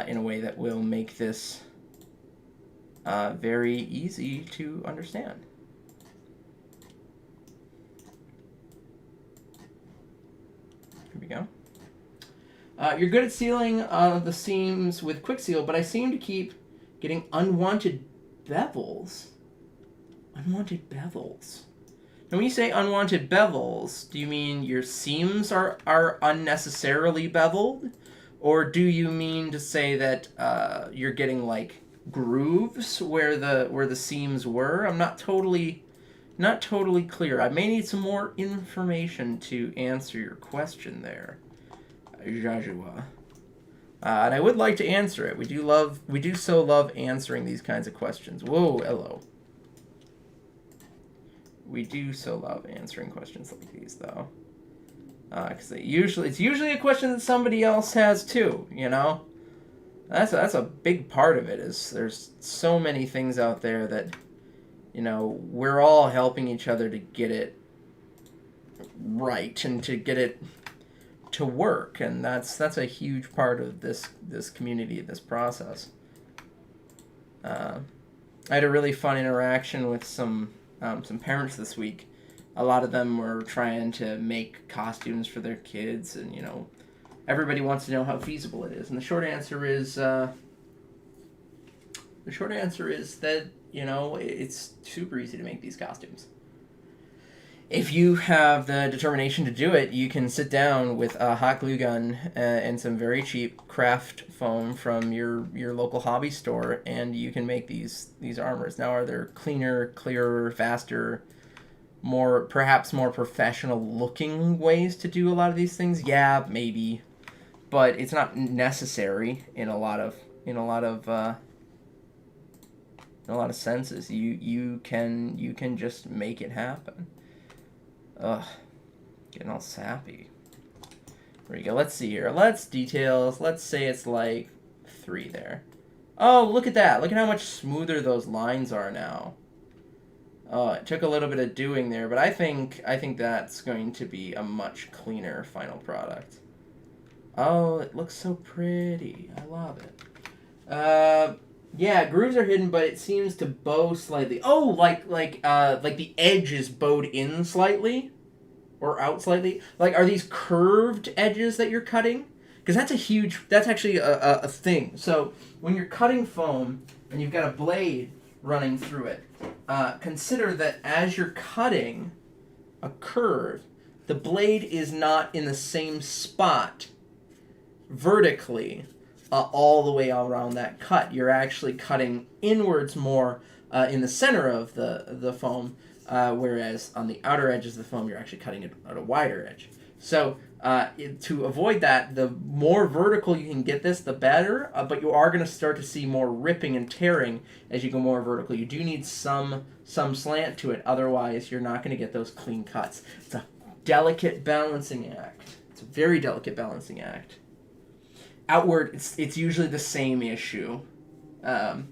in a way that will make this very easy to understand. Here we go. You're good at sealing the seams with quick seal, but I seem to keep getting unwanted bevels. Unwanted bevels. Now, when you say unwanted bevels, do you mean your seams are unnecessarily beveled? Or do you mean to say that you're getting, like, grooves where the seams were? I'm not totally clear. I may need some more information to answer your question there, Jajua. And I would like to answer it. We do so love answering these kinds of questions. Whoa, hello. We do so love answering questions like these, though. Because it's usually a question that somebody else has too, you know? That's a big part of it, is there's so many things out there that, you know, we're all helping each other to get it right and to get it to work, and that's a huge part of this community, this process. I had a really fun interaction with some parents this week. A lot of them were trying to make costumes for their kids, and, you know, everybody wants to know how feasible it is. And the short answer is that, you know, it's super easy to make these costumes. If you have the determination to do it, you can sit down with a hot glue gun and some very cheap craft foam from your local hobby store, and you can make these armors. Now, are there cleaner, clearer, faster, perhaps more professional looking ways to do a lot of these things? Yeah, maybe, but it's not necessary in a lot of senses. You can just make it happen. Ugh, getting all sappy. There we go. Let's see here. Let's details. Let's say it's like 3 there. Oh, look at that. Look at how much smoother those lines are now. Oh, it took a little bit of doing there, but I think that's going to be a much cleaner final product. Oh, it looks so pretty. I love it. Yeah, grooves are hidden, but it seems to bow slightly. Oh, like the edge is bowed in slightly, or out slightly. Like, are these curved edges that you're cutting? Because that's actually a thing. So when you're cutting foam and you've got a blade running through it, consider that as you're cutting a curve, the blade is not in the same spot vertically all the way around that cut. You're actually cutting inwards more in the center of the foam, whereas on the outer edges of the foam, you're actually cutting it at a wider edge. So to avoid that, the more vertical you can get this, the better, but you are going to start to see more ripping and tearing as you go more vertical. You do need some slant to it, otherwise you're not going to get those clean cuts. It's a delicate balancing act. It's a very delicate balancing act. Outward, it's usually the same issue, and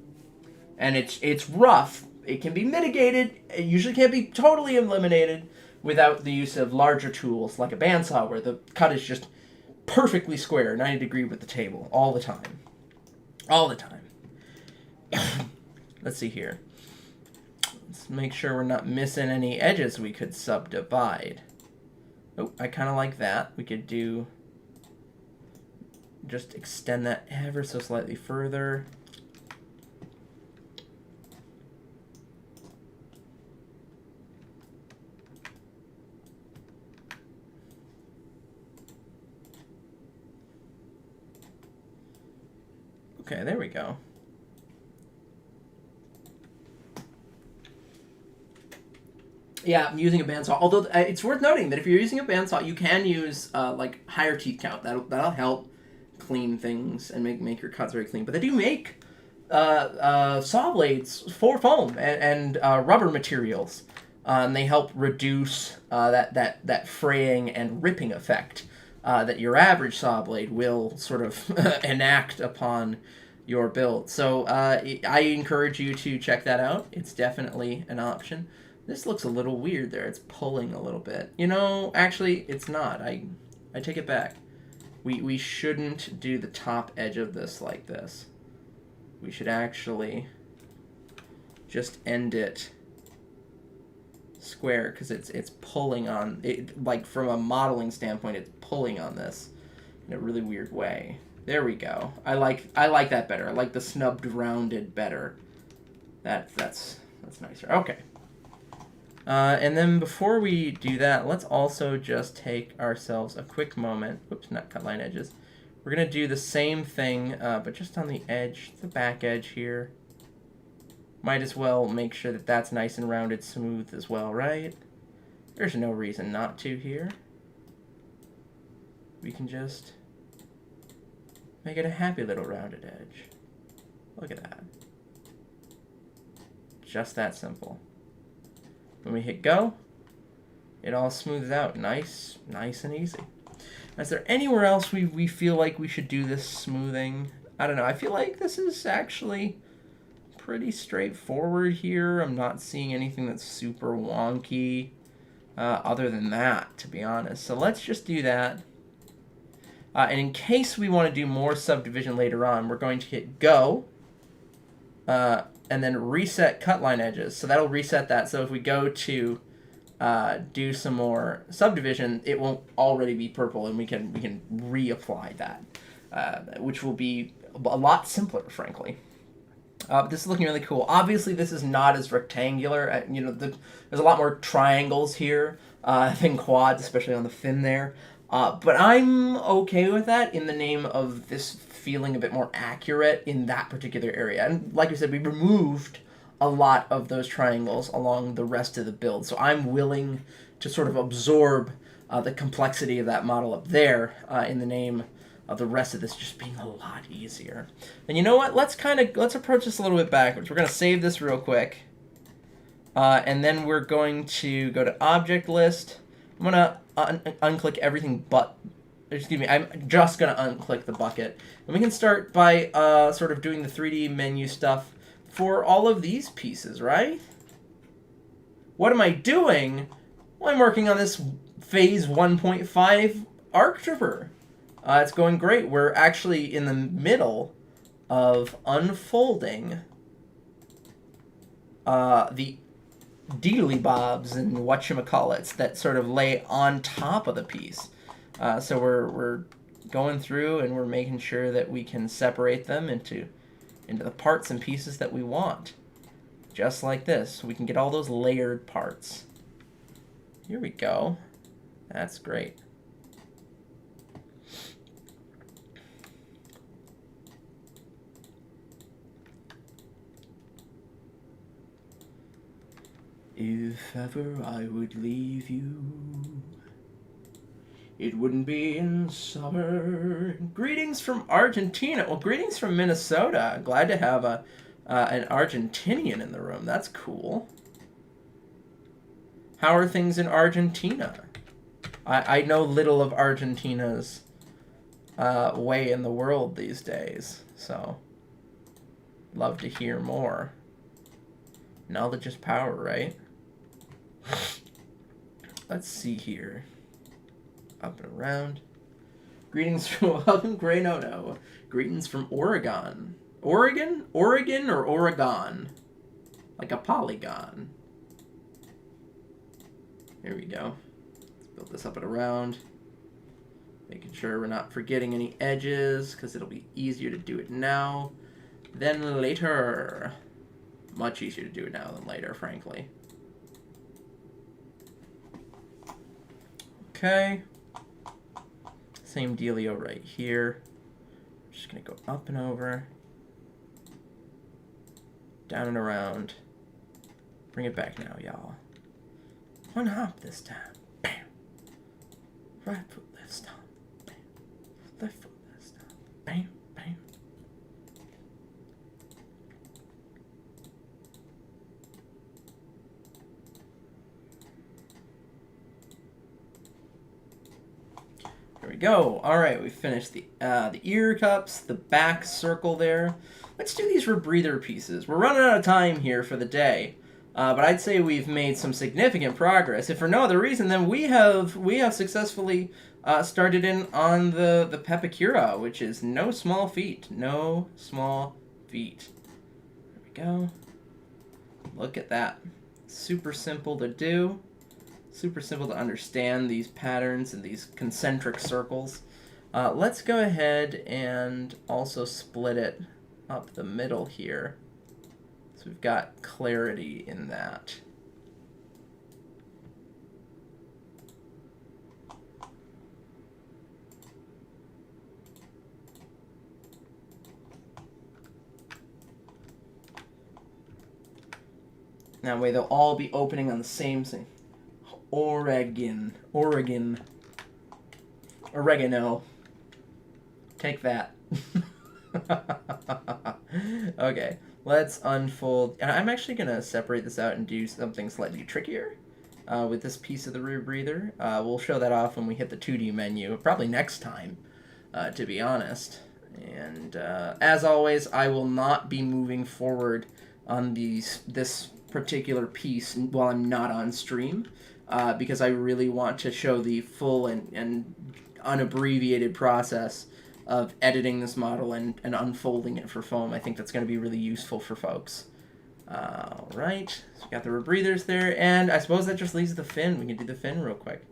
it's rough. It can be mitigated. It usually can't be totally eliminated without the use of larger tools like a bandsaw, where the cut is just perfectly square, 90 degree with the table all the time. Let's see here. Let's make sure we're not missing any edges we could subdivide. Oh, I kind of like that. We could do. Just extend that ever so slightly further. Okay, there we go. Yeah, I'm using a bandsaw. Although it's worth noting that if you're using a bandsaw, you can use like higher teeth count. That'll help clean things and make your cuts very clean. But they do make saw blades for foam and rubber materials, and they help reduce that fraying and ripping effect that your average saw blade will sort of enact upon your build. So I encourage you to check that out. It's definitely an option. This looks a little weird there. It's pulling a little bit. You know, actually, it's not. I take it back. We shouldn't do the top edge of this like this. We should actually just end it square, because it's pulling on it. Like from a modeling standpoint, it's pulling on this in a really weird way. There we go. I like that better. I like the snubbed rounded better. That's nicer. Okay. And then before we do that, let's also just take ourselves a quick moment. Whoops, not cut line edges. We're gonna do the same thing, but just on the edge, the back edge here. Might as well make sure that that's nice and rounded smooth as well, right? There's no reason not to here. We can just make it a happy little rounded edge. Look at that. Just that simple. When we hit go, it all smooths out nice and easy. Is there anywhere else we feel like we should do this smoothing? I don't know. I feel like this is actually pretty straightforward here. I'm not seeing anything that's super wonky other than that, to be honest. So let's just do that. And in case we want to do more subdivision later on, we're going to hit go and then reset cut line edges. So that'll reset that. So if we go to do some more subdivision, it won't already be purple, and we can reapply that, which will be a lot simpler, frankly. This is looking really cool. Obviously, this is not as rectangular. You know, there's a lot more triangles here than quads, especially on the fin there. But I'm okay with that in the name of this feeling a bit more accurate in that particular area. And like I said, we removed a lot of those triangles along the rest of the build. So I'm willing to sort of absorb the complexity of that model up there in the name of the rest of this just being a lot easier. And you know what? Let's approach this a little bit backwards. We're going to save this real quick. And then we're going to go to Object List. I'm going to unclick everything but, excuse me, I'm just going to unclick the bucket. And we can start by sort of doing the 3D menu stuff for all of these pieces, right? What am I doing? Well, I'm working on this phase 1.5 arc tripper. It's going great. We're actually in the middle of unfolding the deedly bobs and whatchamacallits that sort of lay on top of the piece. So we're going through and we're making sure that we can separate them into the parts and pieces that we want. Just like this. We can get all those layered parts. Here we go. That's great. If ever I would leave you, it wouldn't be in summer. Greetings from Argentina. Well, greetings from Minnesota. Glad to have an Argentinian in the room. That's cool. How are things in Argentina? I know little of Argentina's way in the world these days, so love to hear more. Knowledge is power, right? Let's see here. Up and around. Greetings from welcome, Gray No. Greetings from Oregon. Oregon? Oregon or Oregon? Like a polygon. Here we go. Let's build this up and around. Making sure we're not forgetting any edges, because it'll be easier to do it now than later. Much easier to do it now than later, frankly. Okay. Same dealio right here. Just gonna go up and over. Down and around. Bring it back now, y'all. One hop this time. Bam. Right foot left stomp. Bam. Left foot left stomp. Bam. Bam. we go. All right, we finished the ear cups, the back circle there. Let's do these rebreather pieces. We're running out of time here for the day, but I'd say we've made some significant progress. If for no other reason, then we have successfully started in on the Pepakura, which is no small feat. No small feat. There we go. Look at that. Super simple to do. Super simple to understand these patterns and these concentric circles. Let's go ahead and also split it up the middle here. So we've got clarity in that. That way they'll all be opening on the same thing. Oregano. Take that. Okay, let's unfold. And I'm actually going to separate this out and do something slightly trickier with this piece of the rebreather. We'll show that off when we hit the 2D menu, probably next time, to be honest. And as always, I will not be moving forward on this particular piece while I'm not on stream. Because I really want to show the full and unabbreviated process of editing this model and unfolding it for foam. I think that's going to be really useful for folks. All right, so we got the rebreathers there, and I suppose that just leaves the fin. We can do the fin real quick.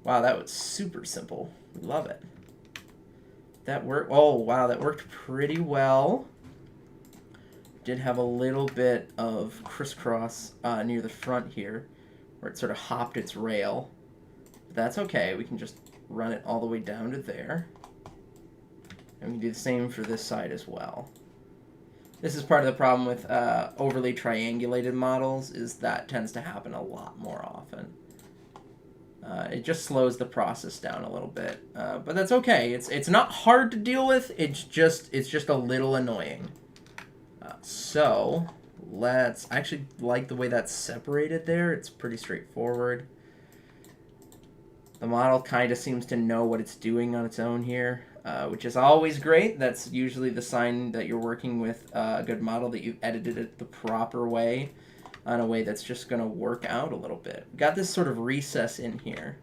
Wow, that was super simple. We love it. That worked. Oh, wow, that worked pretty well. Did have a little bit of crisscross near the front here, where it sort of hopped its rail. But that's okay. We can just run it all the way down to there. And we can do the same for this side as well. This is part of the problem with overly triangulated models, is that tends to happen a lot more often. It just slows the process down a little bit, but that's okay. It's not hard to deal with. It's just a little annoying. So let's actually like the way that's separated there. It's pretty straightforward. The model kind of seems to know what it's doing on its own here, which is always great. That's usually the sign that you're working with a good model, that you've edited it the proper way, in a way that's just going to work out a little bit. Got this sort of recess in here,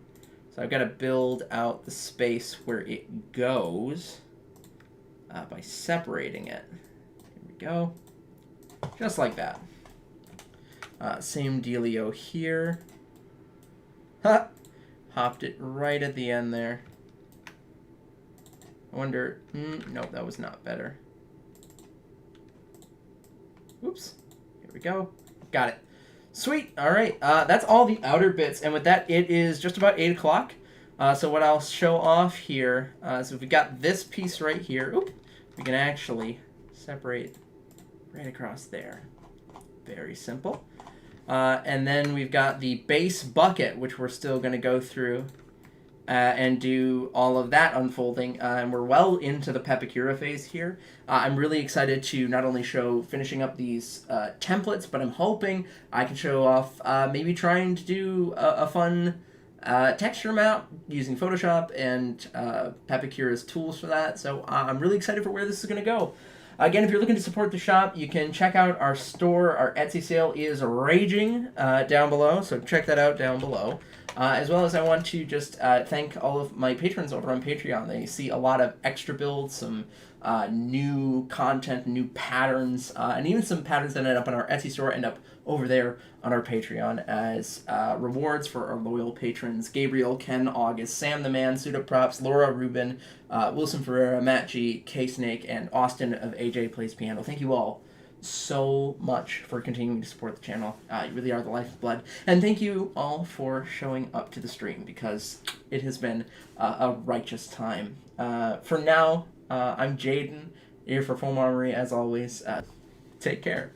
so I've got to build out the space where it goes by separating it. Here we go. Just like that. Same dealio here. Ha! Hopped it right at the end there. I wonder... nope, that was not better. Oops. Here we go. Got it. Sweet. All right. That's all the outer bits. And with that, it is just about 8 o'clock. So what I'll show off here, so if we got this piece right here, we can actually separate right across there. Very simple. And then we've got the base bucket, which we're still going to go through and do all of that unfolding. And we're well into the Pepakura phase here. I'm really excited to not only show finishing up these templates, but I'm hoping I can show off maybe trying to do a fun texture map using Photoshop and Pepakura's tools for that. So I'm really excited for where this is going to go. Again, if you're looking to support the shop, you can check out our store. Our Etsy sale is raging down below, so check that out down below. As well as I want to just thank all of my patrons over on Patreon. They see a lot of extra builds, some new content, new patterns, and even some patterns that end up on our Etsy store end up over there on our Patreon as rewards for our loyal patrons: Gabriel, Ken, August, Sam the Man, Suda Props, Laura Rubin, Wilson Ferreira, Matt G, K Snake, and Austin of AJ Plays Piano. Thank you all so much for continuing to support the channel. You really are the lifeblood. And thank you all for showing up to the stream, because it has been a righteous time. For now, I'm Jaden, here for foamarmory as always. Take care.